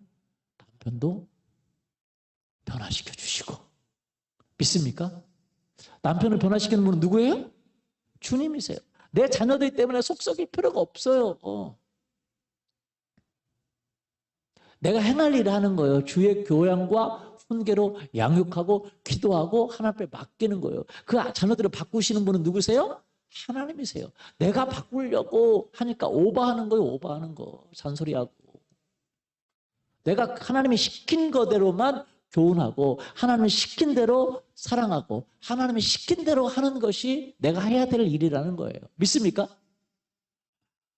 남편도 변화시켜 주시고. 믿습니까? 남편을 변화시키는 분은 누구예요? 주님이세요. 내 자녀들 때문에 속 썩일 필요가 없어요. 내가 행할 일을 하는 거예요. 주의 교양과 훈계로 양육하고 기도하고 하나님 앞에 맡기는 거예요. 그 자녀들을 바꾸시는 분은 누구세요? 하나님이세요. 내가 바꾸려고 하니까 오버하는 거예요. 오버하는 거. 잔소리하고. 내가 하나님이 시킨 거대로만 교훈하고 하나님이 시킨 대로 사랑하고 하나님이 시킨 대로 하는 것이 내가 해야 될 일이라는 거예요. 믿습니까?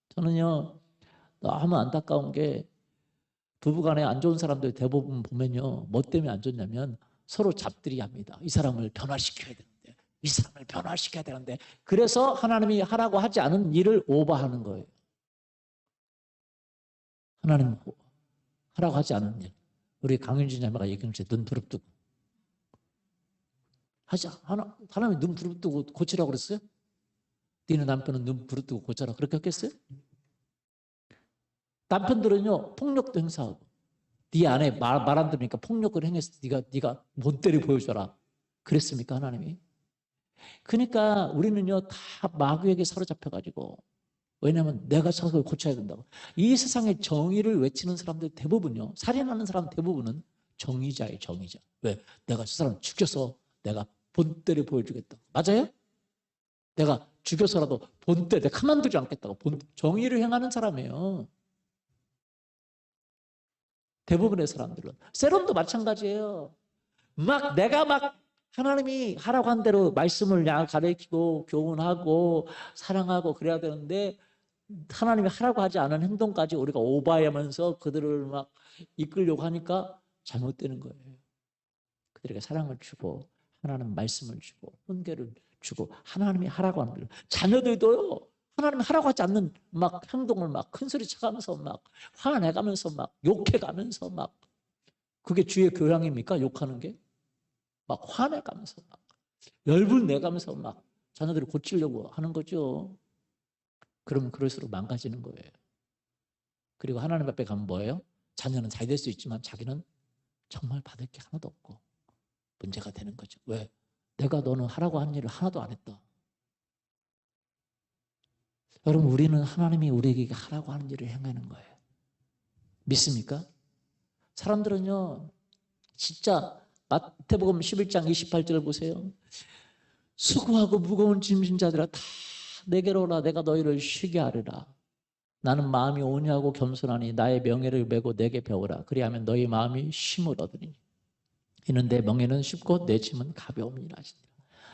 저는요, 너무 안타까운 게 부부간에 안 좋은 사람들 대부분 보면요, 뭐 때문에 안 좋냐면 서로 잡들이 합니다. 이 사람을 변화시켜야 되는데, 이 사람을 변화시켜야 되는데, 그래서 하나님이 하라고 하지 않은 일을 오버하는 거예요. 하나님 하라고 하지 않은 일. 우리 강윤진 자매가 얘기했는데 눈 부릅뜨고 하나님이 눈 부릅뜨고 고치라고 그랬어요? 니네 남편은 눈 부릅뜨고 고쳐라 그렇게 했겠어요? 남편들은요, 폭력도 행사하고, 네 아내 말 안 들으니까 폭력을 행했어. 네가 못되리 보여줘라. 그랬습니까, 하나님이? 그러니까 우리는요, 다 마귀에게 사로잡혀가지고, 왜냐하면 내가 저걸 고쳐야 된다고. 이 세상에 정의를 외치는 사람들 대부분요, 살인하는 사람 대부분은 정의자예요, 정의자. 왜? 내가 저 사람 죽여서 내가 본때를 보여주겠다. 맞아요? 내가 죽여서라도 본때 내가 가만두지 않겠다고. 정의를 행하는 사람이에요. 대부분의 사람들은. 세론도 마찬가지예요. 내가 하나님이 하라고 한 대로 말씀을 가르치고 교훈하고 사랑하고 그래야 되는데, 하나님이 하라고 하지 않은 행동까지 우리가 오버하면서 그들을 이끌려고 하니까 잘못되는 거예요. 그들에게 사랑을 주고 하나님 말씀을 주고 훈계를 주고 하나님이 하라고 하는 거예요. 자녀들도요, 하나님이 하라고 하지 않는 행동을 큰 소리 쳐가면서 화내가면서 욕해가면서 그게 주의 교양입니까? 욕하는 게? 화내가면서 열불 내가면서 자녀들을 고치려고 하는 거죠. 그러면 그럴수록 망가지는 거예요. 그리고 하나님 앞에 가면 뭐예요? 자녀는 잘 될 수 있지만 자기는 정말 받을 게 하나도 없고 문제가 되는 거죠. 왜? 내가 너는 하라고 한 일을 하나도 안 했다. 여러분, 우리는 하나님이 우리에게 하라고 하는 일을 행하는 거예요. 믿습니까? 사람들은요, 진짜 마태복음 11장 28절을 보세요. 수고하고 무거운 짐진 자들아 다 내게로 오라. 내가 너희를 쉬게 하리라. 나는 마음이 온유하고 겸손하니 나의 명예를 메고 내게 배우라. 그리하면 너희 마음이 쉼을 얻으리니 이는 내 명예는 쉽고 내 짐은 가벼움이라 하시니라.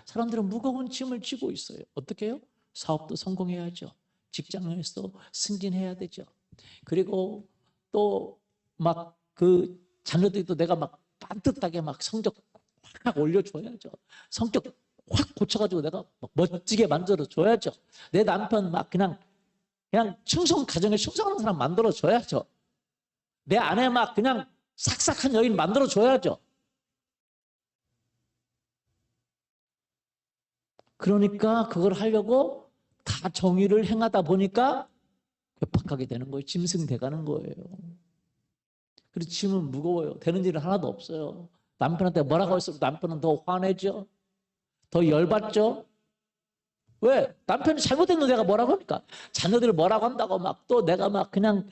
사람들은 무거운 짐을 지고 있어요. 어떻게 해요? 사업도 성공해야죠. 직장에서 승진해야 되죠. 그리고 또 그 자녀들도 내가 반듯하게 성적 확 올려줘야죠. 성격 확 고쳐가지고 내가 멋지게 만들어줘야죠. 내 남편 그냥 가정에 충성하는 사람 만들어줘야죠. 내 아내 그냥 싹싹한 여인 만들어줘야죠. 그러니까 그걸 하려고 다 정의를 행하다 보니까 괴팍하게 되는 거예요. 짐승돼가는 거예요. 그리고 짐은 무거워요. 되는 일은 하나도 없어요. 남편한테 뭐라고 했어도 남편은 더 화내죠. 더 열받죠. 왜? 남편이 잘못했는데 내가 뭐라고 합니까? 자녀들 뭐라고 한다고 또 내가 그냥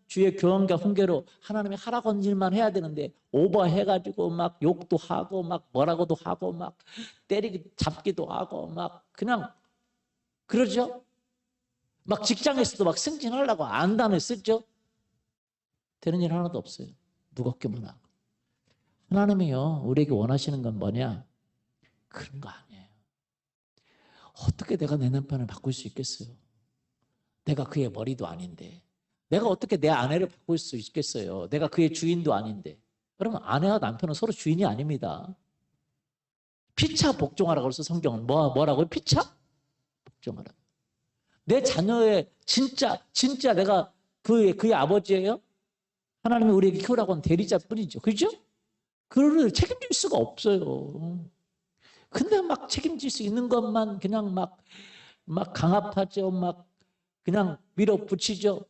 주의 교훈과 훈계로 하나님이 하라고 한 일만 해야 되는데 오버해가지고 막 욕도 하고 막 뭐라고도 하고 막 때리기 잡기도 하고 막 그냥 그러죠. 막 직장에서도 막 승진하려고 안단을 쓰죠. 되는 일 하나도 없어요. 무겁게만 하고. 하나님이요, 우리에게 원하시는 건 뭐냐? 그런 거 아니에요. 어떻게 내가 내 남편을 바꿀 수 있겠어요? 내가 그의 머리도 아닌데. 내가 어떻게 내 아내를 바꿀 수 있겠어요? 내가 그의 주인도 아닌데. 그러면 아내와 남편은 서로 주인이 아닙니다. 피차 복종하라고 그래서 성경은 뭐라고요? 피차 복종하라. 내 자녀의 진짜 내가 그의 아버지예요? 하나님이 우리에게 키우라고 한 대리자뿐이죠. 그죠? 그를 책임질 수가 없어요. 근데 막 책임질 수 있는 것만 그냥 막 강압하죠. 막 그냥 밀어붙이죠.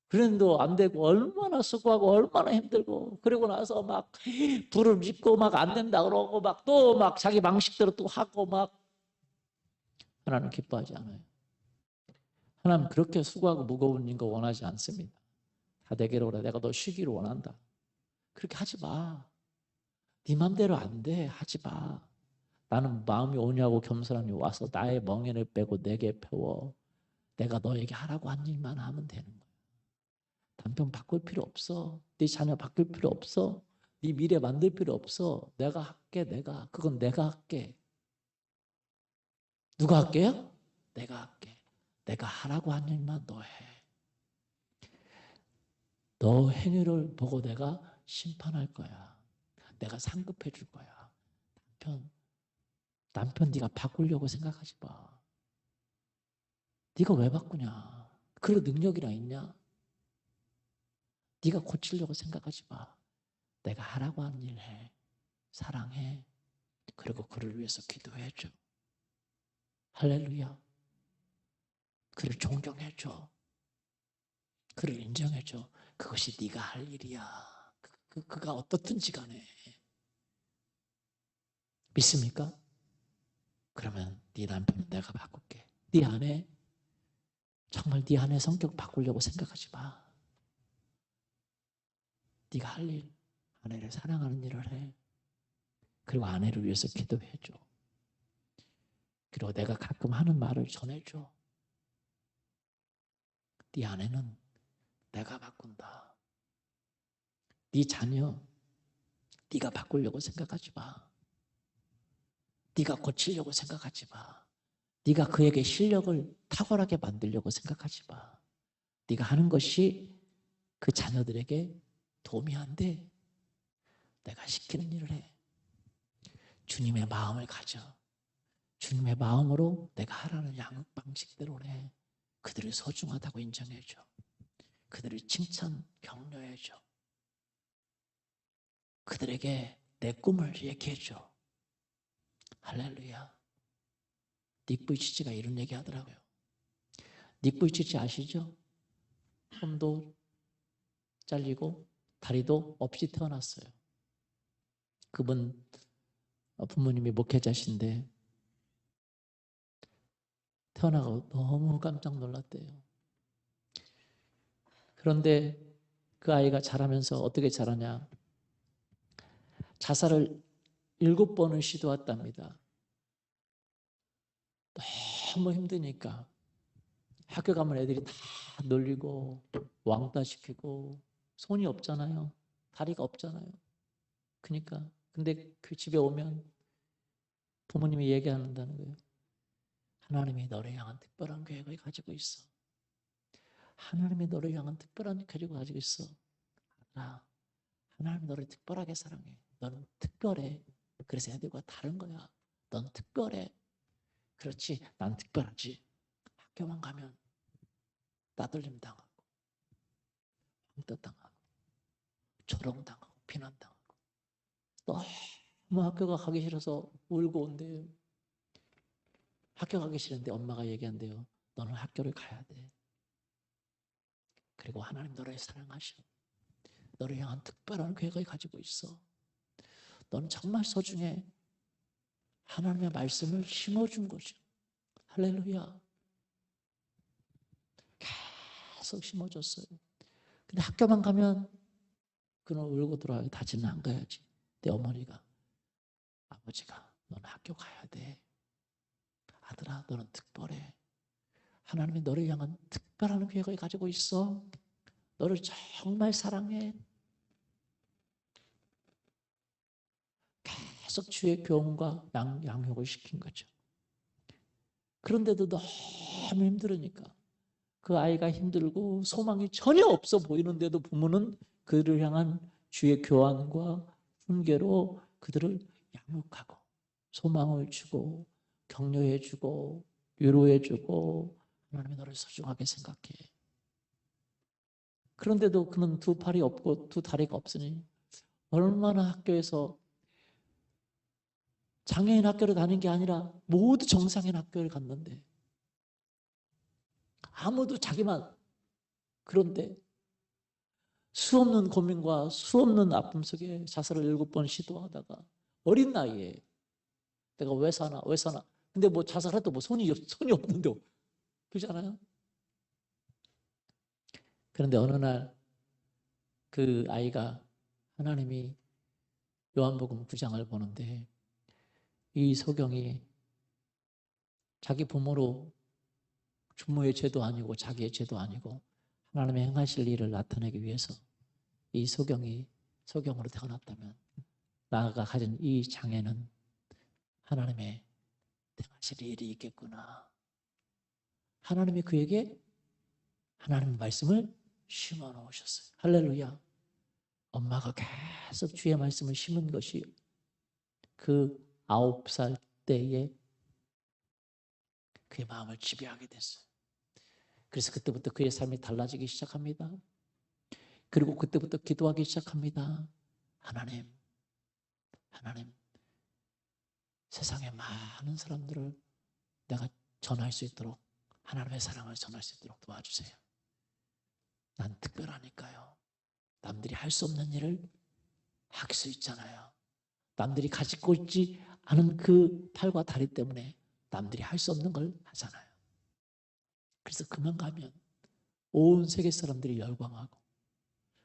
그런데도 안 되고 얼마나 수고하고 얼마나 힘들고 그러고 나서 막 불을 짓고 막 안 된다 그러고 막 또 막 자기 방식대로 또 하고 막 하나님 기뻐하지 않아요. 하나님 그렇게 수고하고 무거운 거 원하지 않습니다. 다 되기로 그래. 내가 너 쉬기를 원한다. 그렇게 하지 마. 네 맘대로 안 돼. 하지 마. 나는 마음이 오냐고 겸손함이 와서 나의 멍에를 빼고 내게 펴워. 내가 너에게 하라고 한 일만 하면 되는 거야. 남편 바꿀 필요 없어. 네 자녀 바꿀 필요 없어. 네 미래 만들 필요 없어. 내가 할게. 그건 내가 할게. 누가 할게요? 내가 할게. 내가 하라고 한 일만 너 해. 너 행위를 보고 내가 심판할 거야. 내가 상급해 줄 거야. 남편 네가 바꾸려고 생각하지 마. 네가 왜 바꾸냐? 그럴 능력이나 있냐? 네가 고치려고 생각하지 마. 내가 하라고 한 일 해. 사랑해. 그리고 그를 위해서 기도해줘. 할렐루야. 그를 존경해줘. 그를 인정해줘. 그것이 네가 할 일이야. 그가 어떻든지 간에. 믿습니까? 그러면 네 남편은 내가 바꿀게. 네 아내 정말 네 아내 성격 바꾸려고 생각하지 마. 네가 할 일, 아내를 사랑하는 일을 해. 그리고 아내를 위해서 기도해줘. 그리고 내가 가끔 하는 말을 전해줘. 네 아내는 내가 바꾼다. 네 자녀 네가 바꾸려고 생각하지 마. 네가 고치려고 생각하지 마. 네가 그에게 실력을 탁월하게 만들려고 생각하지 마. 네가 하는 것이 그 자녀들에게 도움이 안 돼. 내가 시키는 일을 해. 주님의 마음을 가져. 주님의 마음으로 내가 하라는 양육 방식대로 해. 그들을 소중하다고 인정해줘. 그들을 칭찬, 격려해줘. 그들에게 내 꿈을 얘기해줘. 할렐루야. 닉 부이치치가 이런 얘기 하더라고요. 닉 부이치치 아시죠? 손도 잘리고 다리도 없이 태어났어요. 그분 부모님이 목회자신데 태어나고 너무 깜짝 놀랐대요. 그런데 그 아이가 자라면서 어떻게 자라냐. 자살을 7번을 시도했답니다. 너무 힘드니까 학교 가면 애들이 다 놀리고 왕따 시키고 손이 없잖아요. 다리가 없잖아요. 그러니까 근데 그 집에 오면 부모님이 얘기한다는 거예요. 하나님이 너를 향한 특별한 계획을 가지고 있어. 하나님이 너를 향한 특별한 계획을 가지고 있어. 알아. 하나님이 너를 특별하게 사랑해. 너는 특별해. 그래서 애들과 다른 거야. 넌 특별해. 그렇지. 난 특별하지. 학교만 가면 따돌림 당하고 왕따 당하고 조롱당하고 비난당하고 너무 학교가 가기 싫어서 울고 온대요. 학교 가기 싫은데 엄마가 얘기한대요. 너는 학교를 가야 돼. 그리고 하나님 너를 사랑하셔. 너를 향한 특별한 계획을 가지고 있어. 너는 정말 소중해. 하나님의 말씀을 심어준 거죠. 할렐루야. 계속 심어줬어요. 근데 학교만 가면 그는 울고 들어와요. 다시는 안 가야지. 내 어머니가, 아버지가 너는 학교 가야 돼. 아들아, 너는 특별해. 하나님이 너를 향한 특별한 계획을 가지고 있어. 너를 정말 사랑해. 계속 주의 교훈과 양육을 시킨 거죠. 그런데도 너무 힘들으니까 그 아이가 힘들고 소망이 전혀 없어 보이는데도 부모는 그들을 향한 주의 교환과 훈계로 그들을 양육하고 소망을 주고 격려해 주고 위로해 주고 하나님이 너를 소중하게 생각해. 그런데도 그는 두 팔이 없고 두 다리가 없으니 얼마나 학교에서 장애인 학교를 다닌 게 아니라 모두 정상인 학교를 갔는데 아무도 자기만. 그런데 수없는 고민과 수없는 아픔 속에 자살을 7번 시도하다가 어린 나이에 내가 왜 사나 왜 사나. 근데 뭐 자살해도 뭐 손이 없는데 그렇잖아요. 그런데 어느 날 그 아이가 하나님이 요한복음 9장을 보는데 이 소경이 자기 부모로 부모의 죄도 아니고 자기의 죄도 아니고 하나님의 행하실 일을 나타내기 위해서 이 소경으로 태어났다면 나가 가진 이 장애는 하나님의 행하실 일이 있겠구나. 하나님이 그에게 하나님의 말씀을 심어 놓으셨어요. 할렐루야. 엄마가 계속 주의 말씀을 심은 것이 그 9살 때에 그의 마음을 지배하게 됐어요. 그래서 그때부터 그의 삶이 달라지기 시작합니다. 그리고 그때부터 기도하기 시작합니다. 하나님, 세상의 많은 사람들을 내가 전할 수 있도록 하나님의 사랑을 전할 수 있도록 도와주세요. 난 특별하니까요. 남들이 할 수 없는 일을 할 수 있잖아요. 남들이 가지고 있지 않은 그 팔과 다리 때문에 남들이 할 수 없는 걸 하잖아요. 그래서 그만 가면 온 세계 사람들이 열광하고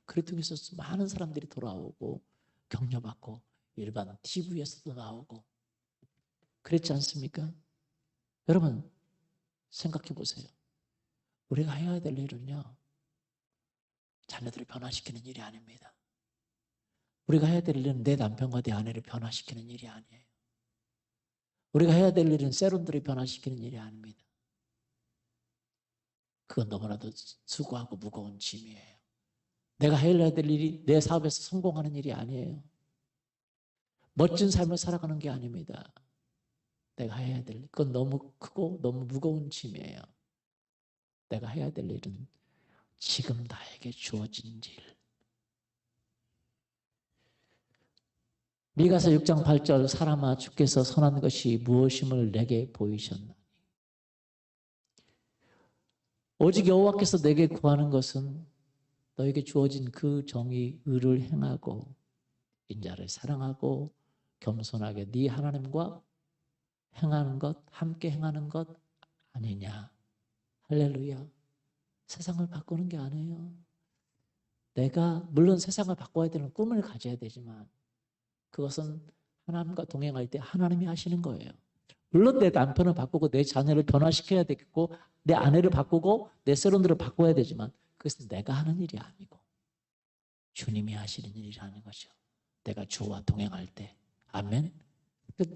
그를 통해서 많은 사람들이 돌아오고 격려받고 일반 TV에서도 나오고 그랬지 않습니까? 여러분 생각해 보세요. 우리가 해야 될 일은요. 자녀들을 변화시키는 일이 아닙니다. 우리가 해야 될 일은 내 남편과 내 아내를 변화시키는 일이 아니에요. 우리가 해야 될 일은 세론들을 변화시키는 일이 아닙니다. 그건 너무나도 수고하고 무거운 짐이에요. 내가 해야 될 일이 내 사업에서 성공하는 일이 아니에요. 멋진 삶을 살아가는 게 아닙니다. 내가 해야 될 일, 그건 너무 크고 너무 무거운 짐이에요. 내가 해야 될 일은 지금 나에게 주어진 일. 미가서 6장 8절 사람아 주께서 선한 것이 무엇임을 내게 보이셨나니 오직 여호와께서 내게 구하는 것은 너에게 주어진 그 정의 의를 행하고 인자를 사랑하고 겸손하게 네 하나님과 행하는 것 함께 행하는 것 아니냐. 할렐루야. 세상을 바꾸는 게 아니에요. 내가 물론 세상을 바꿔야 되는 꿈을 가져야 되지만 그것은 하나님과 동행할 때 하나님이 하시는 거예요. 물론 내 남편을 바꾸고 내 자녀를 변화시켜야 되겠고 내 아내를 바꾸고 내 세론들을 바꿔야 되지만 그것은 내가 하는 일이 아니고 주님이 하시는 일이라는 거죠. 내가 주와 동행할 때. 아멘.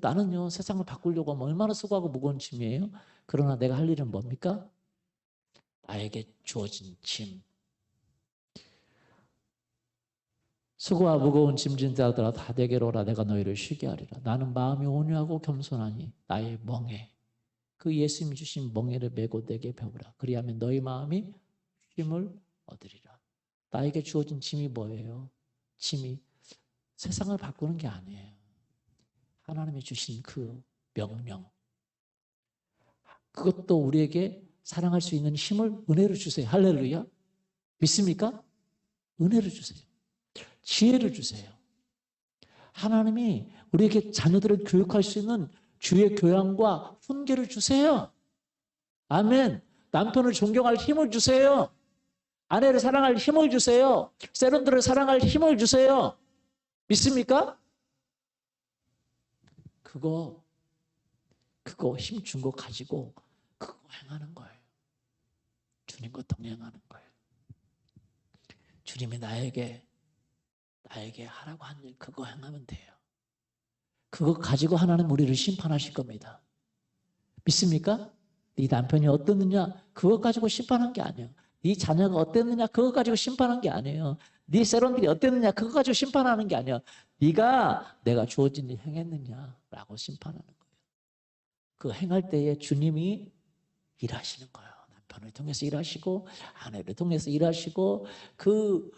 나는요 세상을 바꾸려고 하면 얼마나 수고하고 무거운 짐이에요. 그러나 내가 할 일은 뭡니까? 나에게 주어진 짐. 수고와 무거운 짐진 자들아 다 내게로 오라 내가 너희를 쉬게 하리라. 나는 마음이 온유하고 겸손하니 나의 멍에 그 예수님이 주신 멍에를 메고 내게 배우라. 그리하면 너희 마음이 쉼을 얻으리라. 나에게 주어진 짐이 뭐예요? 짐이 세상을 바꾸는 게 아니에요. 하나님이 주신 그 명령. 그것도 우리에게 사랑할 수 있는 힘을 은혜로 주세요. 할렐루야. 믿습니까? 은혜를 주세요. 지혜를 주세요. 하나님이 우리에게 자녀들을 교육할 수 있는 주의 교양과 훈계를 주세요. 아멘. 남편을 존경할 힘을 주세요. 아내를 사랑할 힘을 주세요. 세론들을 사랑할 힘을 주세요. 믿습니까? 그거 힘 준 거 가지고 그거 행하는 거예요. 주님과 동행하는 거예요. 주님이 나에게 하라고 한 일 그거 행하면 돼요. 그거 가지고 하나님 우리를 심판하실 겁니다. 믿습니까? 네 남편이 어떻느냐 그거 가지고 심판한 게 아니에요. 네 자녀가 어땠느냐 그거 가지고 심판한 게 아니에요. 네 세론들이 어땠느냐 그거 가지고 심판하는 게 아니에요. 네가 내가 주어진 일 행했느냐라고 심판하는 거예요. 그 행할 때에 주님이 일하시는 거예요. 남편을 통해서 일하시고 아내를 통해서 일하시고 그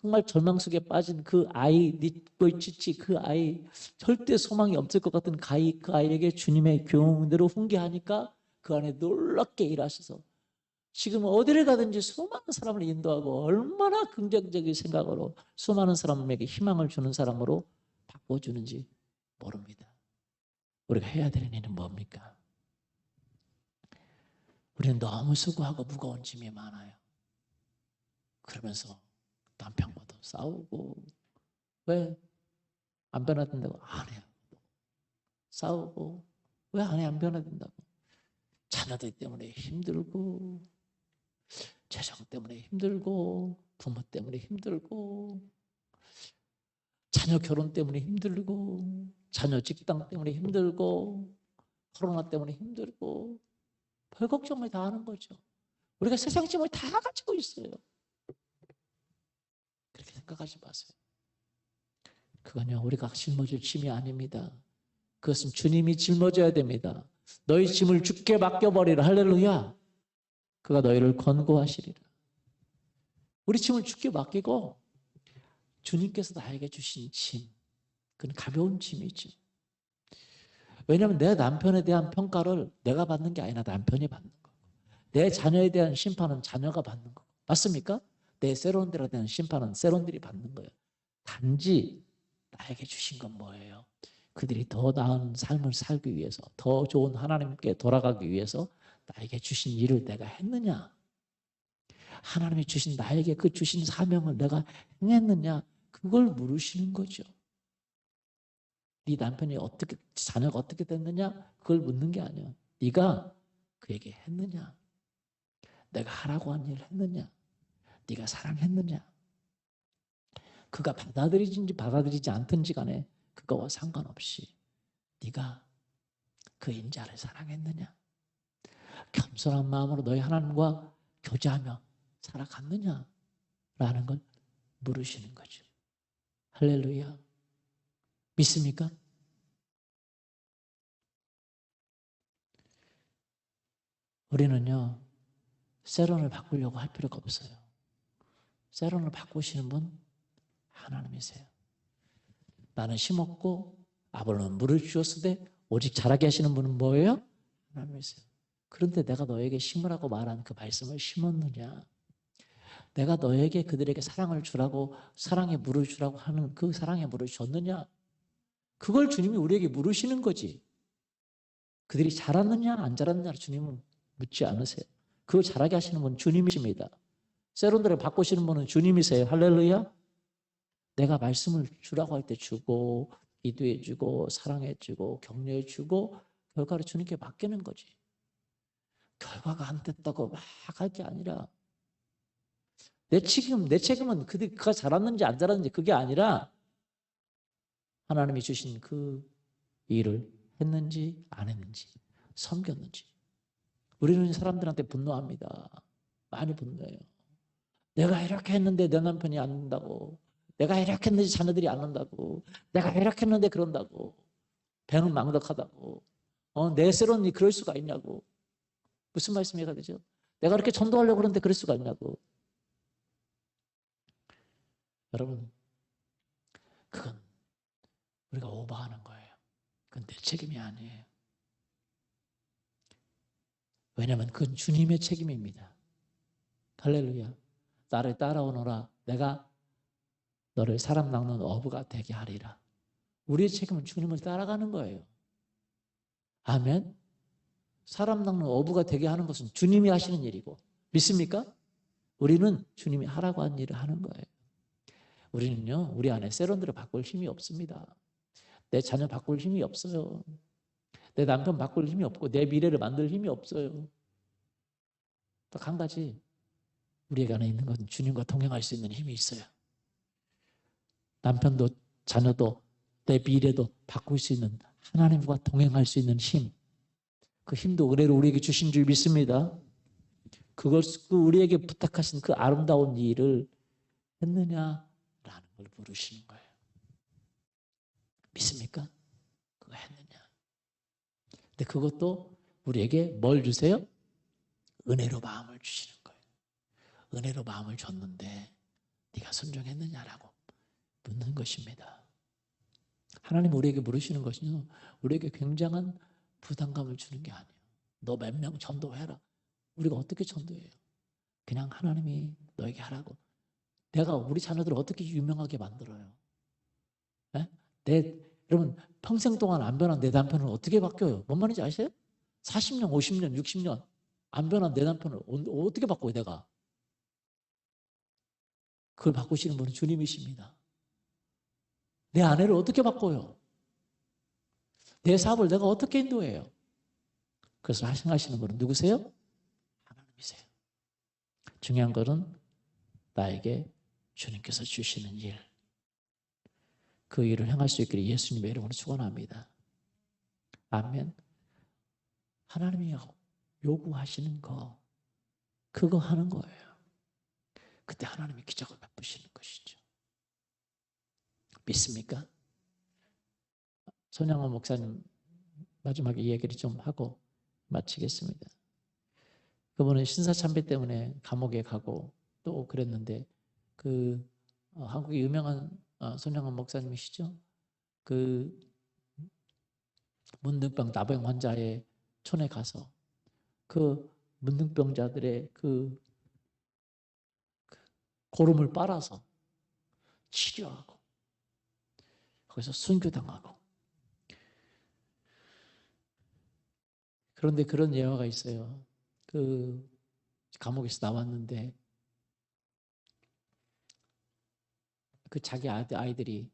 정말 절망 속에 빠진 그 아이, 니꺼이치치 그 아이 절대 소망이 없을 것 같은 그 아이에게 주님의 교훈대로 훈계하니까 그 안에 놀랍게 일하셔서 지금 어디를 가든지 수많은 사람을 인도하고 얼마나 긍정적인 생각으로 수많은 사람에게 희망을 주는 사람으로 바꿔주는지 모릅니다. 우리가 해야 되는 일은 뭡니까? 우리는 너무 수고하고 무거운 짐이 많아요. 그러면서 남편과도 싸우고 왜 안 변화된다고 아내하고 싸우고 왜 아내 안 변화된다고 자녀들 때문에 힘들고 재정 때문에 힘들고 부모 때문에 힘들고 자녀 결혼 때문에 힘들고 자녀 직장 때문에 힘들고 코로나 때문에 힘들고 별 걱정을 다 하는 거죠. 우리가 세상 짐을 다 가지고 있어요. 그렇게 생각하지 마세요. 그건요 우리가 짊어질 짐이 아닙니다. 그것은 주님이 짊어져야 됩니다. 너희 짐을 주께 맡겨버리라. 할렐루야. 그가 너희를 권고하시리라. 우리 짐을 주께 맡기고 주님께서 나에게 주신 짐 그건 가벼운 짐이죠. 왜냐하면 내 남편에 대한 평가를 내가 받는 게 아니라 남편이 받는 거고 내 자녀에 대한 심판은 자녀가 받는 거고 맞습니까? 내 세론들에 대한 심판은 세론들이 받는 거예요. 단지 나에게 주신 건 뭐예요? 그들이 더 나은 삶을 살기 위해서 더 좋은 하나님께 돌아가기 위해서 나에게 주신 일을 내가 했느냐 하나님이 주신 나에게 그 주신 사명을 내가 행했느냐 그걸 물으시는 거죠. 네 남편이 어떻게 자녀가 어떻게 됐느냐 그걸 묻는 게 아니야. 네가 그에게 했느냐 내가 하라고 한 일을 했느냐 네가 사랑했느냐 그가 받아들이든지 받아들이지 않든지 간에 그거와 상관없이 네가 그 인자를 사랑했느냐 겸손한 마음으로 너희 하나님과 교제하며 살아갔느냐라는 걸 물으시는 거죠. 할렐루야. 믿습니까? 우리는요 세론을 바꾸려고 할 필요가 없어요. 세론을 바꾸시는 분 하나님이세요. 나는 심었고 아볼로는 물을 주었으되 오직 자라게 하시는 분은 뭐예요? 하나님이세요. 그런데 내가 너에게 심으라고 말한 그 말씀을 심었느냐? 내가 너에게 그들에게 사랑을 주라고 사랑의 물을 주라고 하는 그 사랑의 물을 줬느냐? 그걸 주님이 우리에게 물으시는 거지. 그들이 자랐느냐 안 자랐느냐를 주님은 묻지 않으세요. 그걸 자라게 하시는 분은 주님이십니다. 세론들을 바꾸시는 분은 주님이세요. 할렐루야. 내가 말씀을 주라고 할 때 주고 기도해 주고 사랑해 주고 격려해 주고 결과를 주님께 맡기는 거지. 결과가 안 됐다고 막 할 게 아니라 내 책임은 그가 자랐는지 안 자랐는지 그게 아니라 하나님이 주신 그 일을 했는지 안 했는지 섬겼는지. 우리는 사람들한테 분노합니다. 많이 분노해요. 내가 이렇게 했는데 내 남편이 안 된다고. 내가 이렇게 했는데 자녀들이 안 온다고. 내가 이렇게 했는데 그런다고. 배는 망덕하다고. 내 세론이 그럴 수가 있냐고. 무슨 말씀이가 되죠? 내가 이렇게 전도하려고 그러는데 그럴 수가 있냐고. 여러분, 그건 우리가 오버하는 거예요. 그건 내 책임이 아니에요. 왜냐하면 그건 주님의 책임입니다. 할렐루야. 나를 따라오너라. 내가 너를 사람 낚는 어부가 되게 하리라. 우리의 책임은 주님을 따라가는 거예요. 아멘. 사람 낚는 어부가 되게 하는 것은 주님이 하시는 일이고 믿습니까? 우리는 주님이 하라고 한 일을 하는 거예요. 우리는요, 우리 안에 세론들을 바꿀 힘이 없습니다. 내 자녀 바꿀 힘이 없어요. 내 남편 바꿀 힘이 없고 내 미래를 만들 힘이 없어요. 딱 한 가지, 우리 안에 있는 건 주님과 동행할 수 있는 힘이 있어요. 남편도 자녀도 내 미래도 바꿀 수 있는, 하나님과 동행할 수 있는 힘. 그 힘도 은혜로 우리에게 주신 줄 믿습니다. 그걸 우리에게 부탁하신 그 아름다운 일을 했느냐라는 걸 물으시는 거예요. 믿습니까? 그거 했느냐? 근데 그것도 우리에게 뭘 주세요? 은혜로 마음을 주시는 거예요. 은혜로 마음을 줬는데 네가 순종했느냐라고 묻는 것입니다. 하나님 우리에게 물으시는 것은요, 우리에게 굉장한 부담감을 주는 게 아니에요. 너 몇 명 전도해라. 우리가 어떻게 전도해요? 그냥 하나님이 너에게 하라고. 내가 우리 자녀들을 어떻게 유명하게 만들어요? 여러분 평생 동안 안 변한 내 남편은 어떻게 바뀌어요? 뭔 말인지 아세요? 40년, 50년, 60년 안 변한 내 남편을 어떻게 바꿔요, 내가? 그걸 바꾸시는 분은 주님이십니다. 내 아내를 어떻게 바꿔요? 내 사업을 내가 어떻게 인도해요? 그래서 하시는 분은 누구세요? 하나님이세요. 중요한 것은 나에게 주님께서 주시는 일, 그 일을 행할 수 있기를 예수님의 이름으로 축원합니다. 아멘. 하나님이 요구하시는 거, 그거 하는 거예요. 그때 하나님이 기적을 베푸시는 것이죠. 믿습니까? 손양호 목사님 마지막에 이야기를 좀 하고 마치겠습니다. 그분은 신사참배 때문에 감옥에 가고 또 그랬는데 한국의 유명한 손양호 목사님이시죠. 그 문둥병 나병 환자의 촌에 가서 그 문둥병자들의 그 고름을 빨아서 치료하고 거기서 순교당하고. 그런데 그런 예화가 있어요. 그 감옥에서 나왔는데 그 자기 아이들이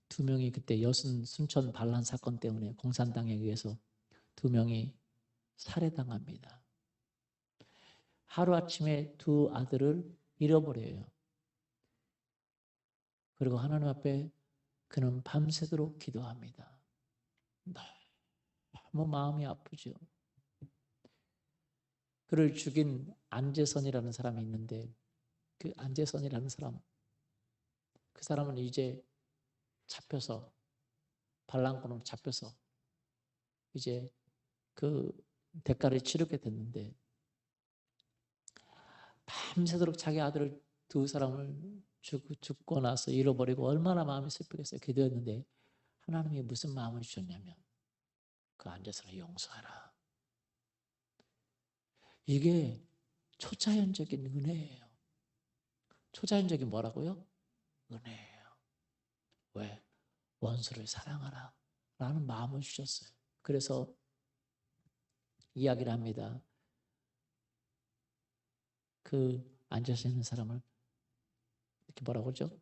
2명이 그때 여순 순천 반란 사건 때문에 공산당에 의해서 2명이 살해당합니다. 하루아침에 2 아들을 잃어버려요. 그리고 하나님 앞에 그는 밤새도록 기도합니다. 너무 마음이 아프죠. 그를 죽인 안재선이라는 사람이 있는데 그 안재선이라는 사람, 그 사람은 이제 잡혀서 반란군으로 잡혀서 이제 그 대가를 치르게 됐는데 밤새도록 자기 아들을 2 사람을 죽고 나서 잃어버리고 얼마나 마음이 슬프겠어요. 기도했는데 하나님이 무슨 마음을 주셨냐면 그 안재선을 용서하라. 이게 초자연적인 은혜예요. 초자연적인 뭐라고요? 은혜예요. 왜? 원수를 사랑하라 라는 마음을 주셨어요. 그래서 이야기를 합니다. 그 앉아서 있는 사람을 이렇게 뭐라고 그러죠?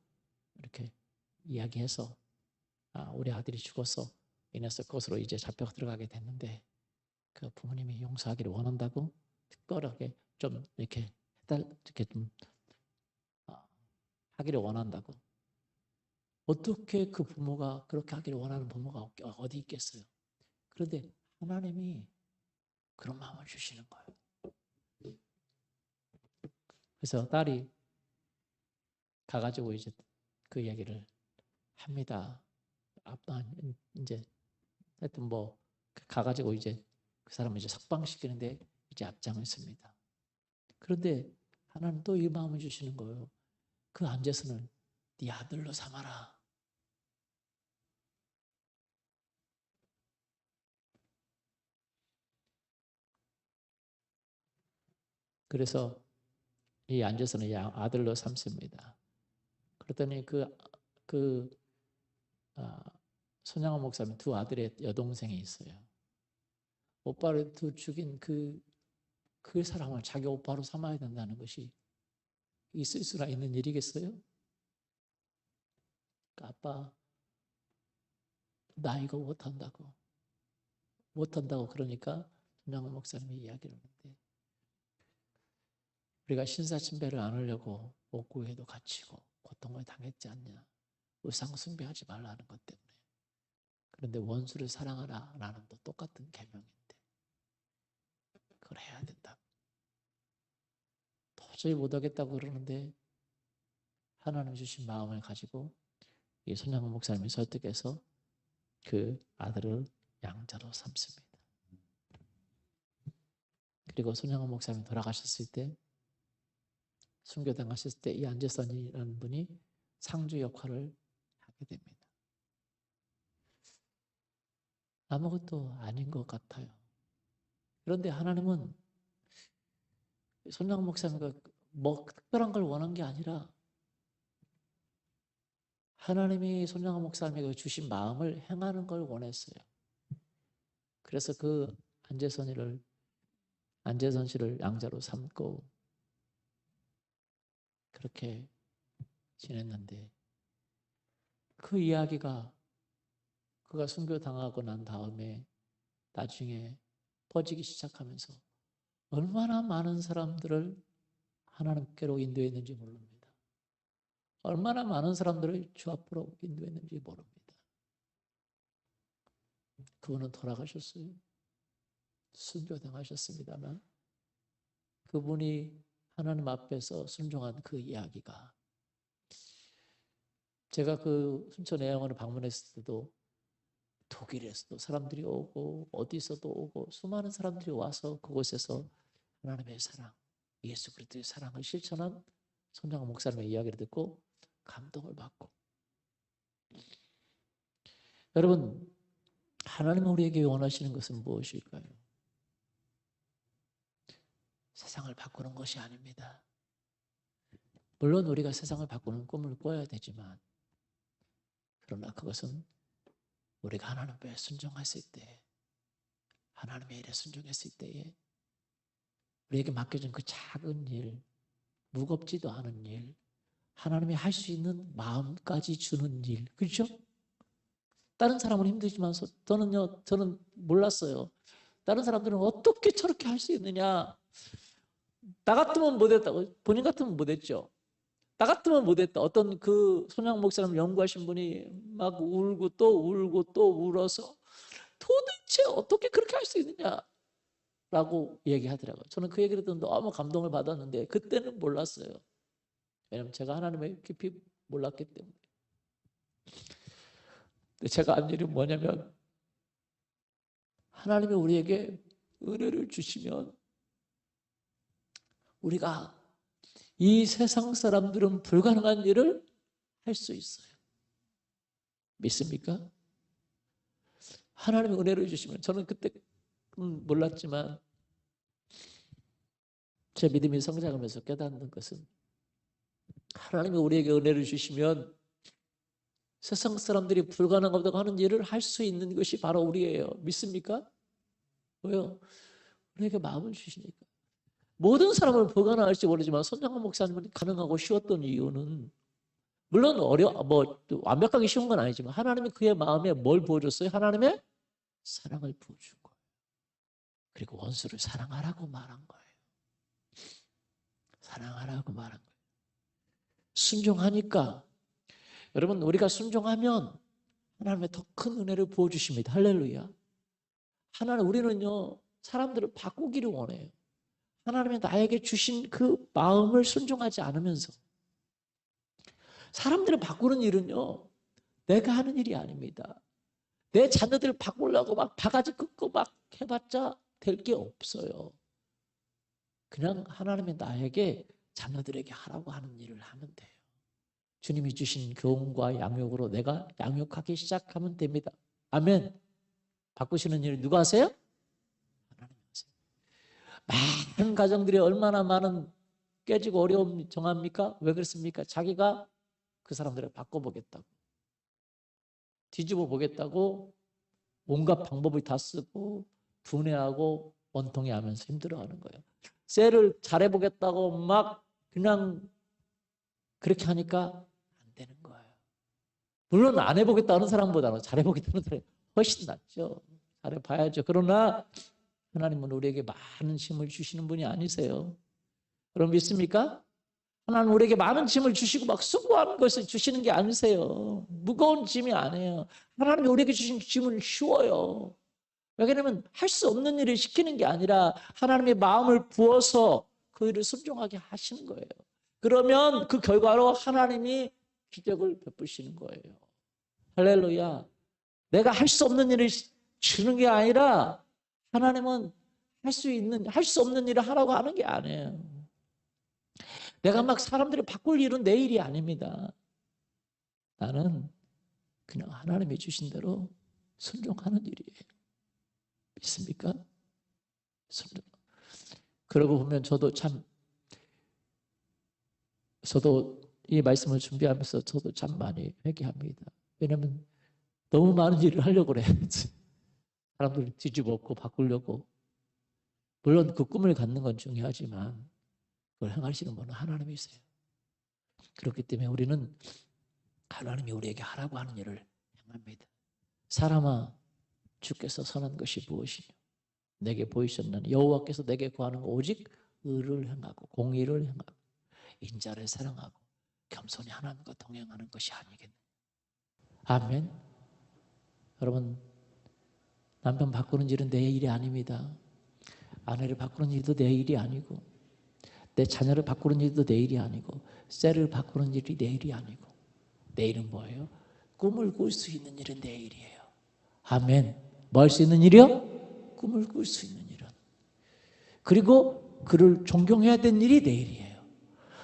이렇게 이야기해서 우리 아들이 죽어서 인해서 그곳으로 이제 잡혀 들어가게 됐는데 그 부모님이 용서하기를 원한다고 특별하게 좀 이렇게 좀 하기를 원한다고. 어떻게 그 부모가 그렇게 하기를 원하는 부모가 어디 있겠어요? 그런데 하나님이 그런 마음을 주시는 거예요. 그래서 딸이 가가지고 이제 그 이야기를 합니다. 아빠 이제 하여튼 뭐 가가지고 이제 그 사람을 이제 석방시키는데 이제 앞장을 씁니다. 그런데 하나님 또 이 마음을 주시는 거예요. 그 안재선을 네 아들로 삼아라. 그래서 이 안재선을 아들로 삼습니다. 그랬더니 손양호 목사님 2 아들의 여동생이 있어요. 오빠를 죽인 그 사람을 자기 오빠로 삼아야 된다는 것이 있을 수나 있는 일이겠어요? 아빠, 나 이거 못한다고 그러니까 손양호 목사님이 이야기를 하는데, 우리가 신사침배를 안 하려고 옥구에도 갇히고 고통을 당했지 않냐. 의상 숭배하지 말라는 것 때문에. 그런데 원수를 사랑하라 라는 또 똑같은 계명인데 그걸 해야 된다. 도저히 못하겠다고 그러는데 하나님 주신 마음을 가지고 이 손양호 목사님이 설득해서 그 아들을 양자로 삼습니다. 그리고 손양호 목사님이 돌아가셨을 때, 순교당하셨을 때 이 안재선이라는 분이 상주 역할을 하게 됩니다. 아무것도 아닌 것 같아요. 그런데 하나님은 손양호 목사님과 뭐 특별한 걸 원한 게 아니라 하나님이 손양호 목사님에게 주신 마음을 행하는 걸 원했어요. 그래서 그 안재선 씨를 양자로 삼고 그렇게 지냈는데, 그 이야기가 그가 순교당하고 난 다음에 나중에 퍼지기 시작하면서 얼마나 많은 사람들을 하나님께로 인도했는지 모릅니다. 얼마나 많은 사람들을 주 앞으로 인도했는지 모릅니다. 그분은 돌아가셨어요. 순교당하셨습니다만 그분이 하나님 앞에서 순종한 그 이야기가, 제가 그 순천해양원을 방문했을 때도 독일에서도 사람들이 오고 어디서도 오고 수많은 사람들이 와서 그곳에서 하나님의 사랑, 예수 그리스도의 사랑을 실천한 손양호 목사님의 이야기를 듣고 감동을 받고, 여러분, 하나님은 우리에게 원하시는 것은 무엇일까요? 세상을 바꾸는 것이 아닙니다. 물론 우리가 세상을 바꾸는 꿈을 꿔야 되지만, 그러나 그것은 우리가 하나님 앞에 순종했을 때, 하나님의 일에 순종했을 때에 우리에게 맡겨진 그 작은 일, 무겁지도 않은 일, 하나님이 할 수 있는 마음까지 주는 일, 그렇죠? 다른 사람은 힘들지만 저는 몰랐어요. 다른 사람들은 어떻게 저렇게 할 수 있느냐. 나 같으면 못했다고. 본인 같으면 못했죠. 나 같으면 못했다. 어떤 그 손양 목사님 연구하신 분이 막 울고 또 울어서 도대체 어떻게 그렇게 할 수 있느냐라고 얘기하더라고요. 저는 그 얘기를 듣고 너무 감동을 받았는데 그때는 몰랐어요. 왜냐하면 제가 하나님을 깊이 몰랐기 때문에. 근데 제가 안 일은 뭐냐면, 하나님이 우리에게 은혜를 주시면 우리가 이 세상 사람들은 불가능한 일을 할 수 있어요. 믿습니까? 하나님의 은혜를 주시면, 저는 그때 몰랐지만 제 믿음이 성장하면서 깨닫는 것은, 하나님이 우리에게 은혜를 주시면 세상 사람들이 불가능하다고 하는 일을 할 수 있는 것이 바로 우리예요. 믿습니까? 왜요? 우리에게 마음을 주시니까. 모든 사람을 불가능할지 모르지만 손양호 목사님은 가능하고 쉬웠던 이유는, 물론 완벽하게 쉬운 건 아니지만 하나님이 그의 마음에 뭘 부어줬어요? 하나님의 사랑을 부어준 거예요. 그리고 원수를 사랑하라고 말한 거예요. 사랑하라고 말한 거예요. 순종하니까, 여러분, 우리가 순종하면 하나님의 더 큰 은혜를 부어주십니다. 할렐루야. 우리는요, 사람들을 바꾸기를 원해요. 하나님이 나에게 주신 그 마음을 순종하지 않으면서. 사람들을 바꾸는 일은요, 내가 하는 일이 아닙니다. 내 자녀들을 바꾸려고 막 바가지 긋고 막 해봤자 될 게 없어요. 그냥 하나님이 나에게 자녀들에게 하라고 하는 일을 하면 돼요. 주님이 주신 교훈과 양육으로 내가 양육하기 시작하면 됩니다. 아멘. 바꾸시는 일을 누가 하세요? 하나님이 하세요. 많은 가정들이 얼마나 많은 깨지고 어려움 정합니까? 왜 그렇습니까? 자기가 그 사람들을 바꿔보겠다고, 뒤집어 보겠다고 온갖 방법을 다 쓰고 분해하고 원통해하면서 힘들어하는 거예요. 셀을 잘해보겠다고 막 그냥 그렇게 하니까 안 되는 거예요. 물론 안 해보겠다는 사람보다는 잘해보겠다는 사람이 훨씬 낫죠. 잘해봐야죠. 그러나 하나님은 우리에게 많은 힘을 주시는 분이 아니세요. 그럼 믿습니까? 하나님 우리에게 많은 짐을 주시고 막 수고한 것을 주시는 게 아니세요. 무거운 짐이 아니에요. 하나님이 우리에게 주신 짐은 쉬워요. 왜냐하면 할 수 없는 일을 시키는 게 아니라 하나님의 마음을 부어서 그 일을 순종하게 하시는 거예요. 그러면 그 결과로 하나님이 기적을 베푸시는 거예요. 할렐루야. 내가 할 수 없는 일을 주는 게 아니라 하나님은 할 수 없는 일을 하라고 하는 게 아니에요. 내가 막 사람들을 바꿀 일은 내 일이 아닙니다. 나는 그냥 하나님이 주신 대로 순종하는 일이에요. 믿습니까? 순종. 그러고 보면 저도 이 말씀을 준비하면서 저도 참 많이 회개합니다. 왜냐하면 너무 많은 일을 하려고 그래요. 사람들을 뒤집어엎고 바꾸려고. 물론 그 꿈을 갖는 건 중요하지만 그걸 행하시는 분은 하나님이세요. 그렇기 때문에 우리는 하나님이 우리에게 하라고 하는 일을 행합니다. 사람아, 주께서 선한 것이 무엇이냐? 내게 보이셨나니 여호와께서 내게 구하는 거 오직 의를 행하고 공의를 행하고 인자를 사랑하고 겸손히 하나님과 동행하는 것이 아니겠느냐. 아멘. 여러분, 남편 바꾸는 일은 내 일이 아닙니다. 아내를 바꾸는 일도 내 일이 아니고 내 자녀를 바꾸는 일도 내 일이 아니고 셀을 바꾸는 일이 내 일이 아니고 내 일은 뭐예요? 꿈을 꿀 수 있는 일은 내 일이에요. 아멘. 뭐 할 수 있는 일이요? 꿈을 꿀 수 있는 일은. 그리고 그를 존경해야 되는 일이 내 일이에요.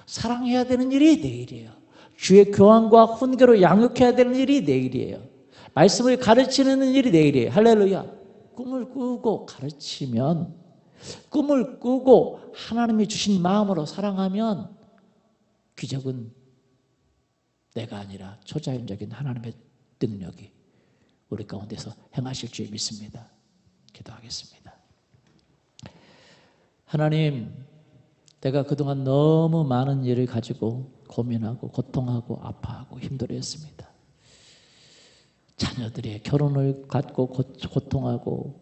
사랑해야 되는 일이 내 일이에요. 주의 교환과 훈계로 양육해야 되는 일이 내 일이에요. 말씀을 가르치는 일이 내 일이에요. 할렐루야. 꿈을 꾸고 가르치면, 꿈을 꾸고 하나님이 주신 마음으로 사랑하면 기적은 내가 아니라 초자연적인 하나님의 능력이 우리 가운데서 행하실 줄 믿습니다. 기도하겠습니다. 하나님, 내가 그동안 너무 많은 일을 가지고 고민하고 고통하고 아파하고 힘들어했습니다. 자녀들의 결혼을 갖고 고통하고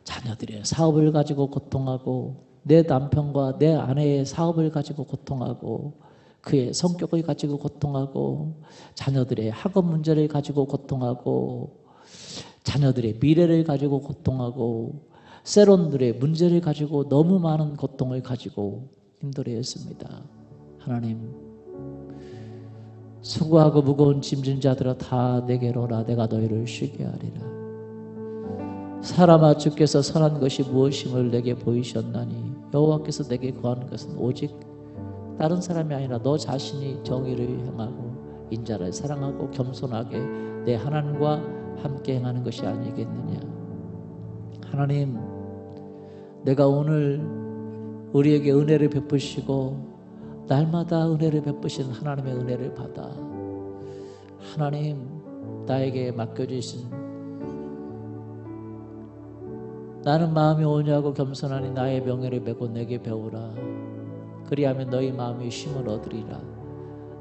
자녀들의 사업을 가지고 고통하고 내 남편과 내 아내의 사업을 가지고 고통하고 그의 성격을 가지고 고통하고 자녀들의 학업 문제를 가지고 고통하고 자녀들의 미래를 가지고 고통하고 세론들의 문제를 가지고 너무 많은 고통을 가지고 힘들어했습니다. 하나님, 수고하고 무거운 짐진 자들아 다 내게로 오라. 내가 너희를 쉬게 하리라. 사람아, 주께서 선한 것이 무엇임을 내게 보이셨나니 여호와께서 내게 구하는 것은 오직 다른 사람이 아니라 너 자신이 정의를 행하고 인자를 사랑하고 겸손하게 내 하나님과 함께 행하는 것이 아니겠느냐. 하나님, 내가 오늘 우리에게 은혜를 베푸시고 날마다 은혜를 베푸신 하나님의 은혜를 받아 하나님 나에게 맡겨주신 나는 마음이 온유하고 겸손하니 나의 명예를 메고 내게 배우라. 그리하면 너희 마음이 쉼을 얻으리라.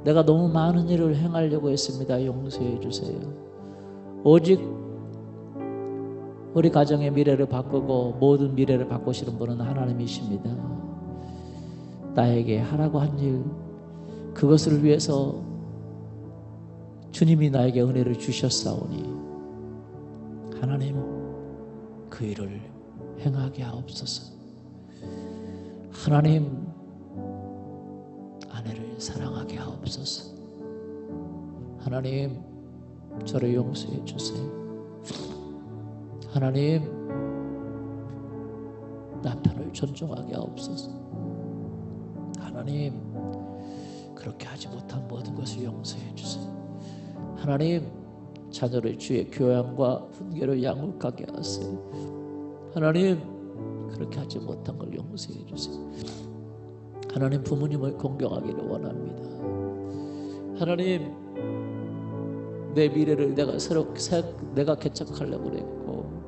내가 너무 많은 일을 행하려고 했습니다. 용서해 주세요. 오직 우리 가정의 미래를 바꾸고 모든 미래를 바꾸시는 분은 하나님이십니다. 나에게 하라고 한 일, 그것을 위해서 주님이 나에게 은혜를 주셨사오니 하나님 그 일을 행하게 하옵소서. 하나님, 아내를 사랑하게 하옵소서. 하나님, 저를 용서해 주세요. 하나님, 남편을 존중하게 하옵소서. 하나님, 그렇게 하지 못한 모든 것을 용서해 주세요. 하나님, 자녀를 주의 교양과 훈계로 양육하게 하세요. 하나님, 그렇게 하지 못한 걸 용서해 주세요. 하나님, 부모님을 공경하기를 원합니다. 하나님, 내 미래를 내가 개척하려고 그랬고,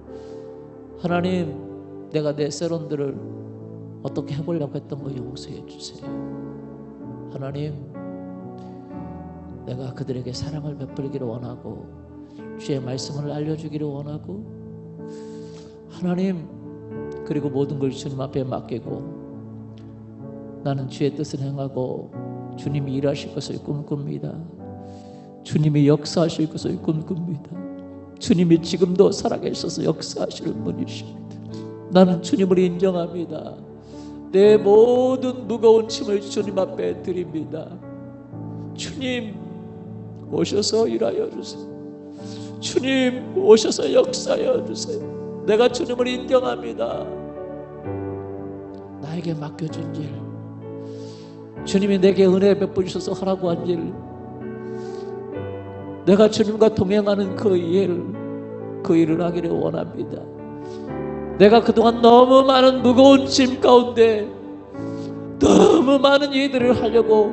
하나님, 내가 내 세론들을 어떻게 해보려고 했던 거 용서해 주세요. 하나님, 내가 그들에게 사랑을 베풀기를 원하고 주의 말씀을 알려주기를 원하고 하나님 그리고 모든 걸 주님 앞에 맡기고 나는 주의 뜻을 행하고 주님이 일하실 것을 꿈꿉니다. 주님이 역사하실 것을 꿈꿉니다. 주님이 지금도 살아계셔서 역사하시는 분이십니다. 나는 주님을 인정합니다. 내 모든 무거운 짐을 주님 앞에 드립니다. 주님 오셔서 일하여 주세요. 주님 오셔서 역사하여 주세요. 내가 주님을 인정합니다. 나에게 맡겨준 일, 주님이 내게 은혜 베푸셔서 하라고 한 일, 내가 주님과 동행하는 그 일을 하기를 원합니다. 내가 그동안 너무 많은 무거운 짐 가운데 너무 많은 일들을 하려고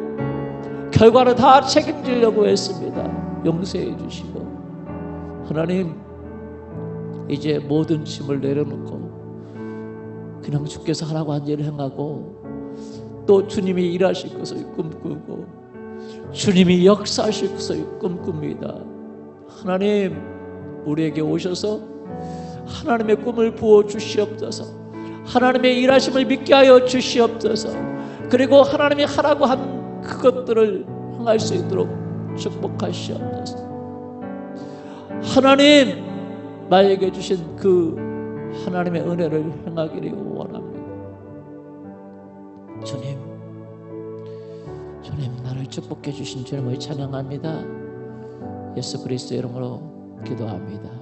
결과를 다 책임지려고 했습니다. 용서해 주시고 하나님 이제 모든 짐을 내려놓고 그냥 주께서 하라고 한 일을 행하고 또 주님이 일하실 것을 꿈꾸고 주님이 역사하실 것을 꿈꿉니다. 하나님 우리에게 오셔서 하나님의 꿈을 부어 주시옵소서. 하나님의 일하심을 믿게 하여 주시옵소서. 그리고 하나님이 하라고 한 그것들을 행할 수 있도록 축복하시옵소서. 하나님 나에게 주신 그 하나님의 은혜를 행하기를 원합니다. 주님 나를 축복해 주신 주님을 찬양합니다. 예수 그리스도의 이름으로 기도합니다.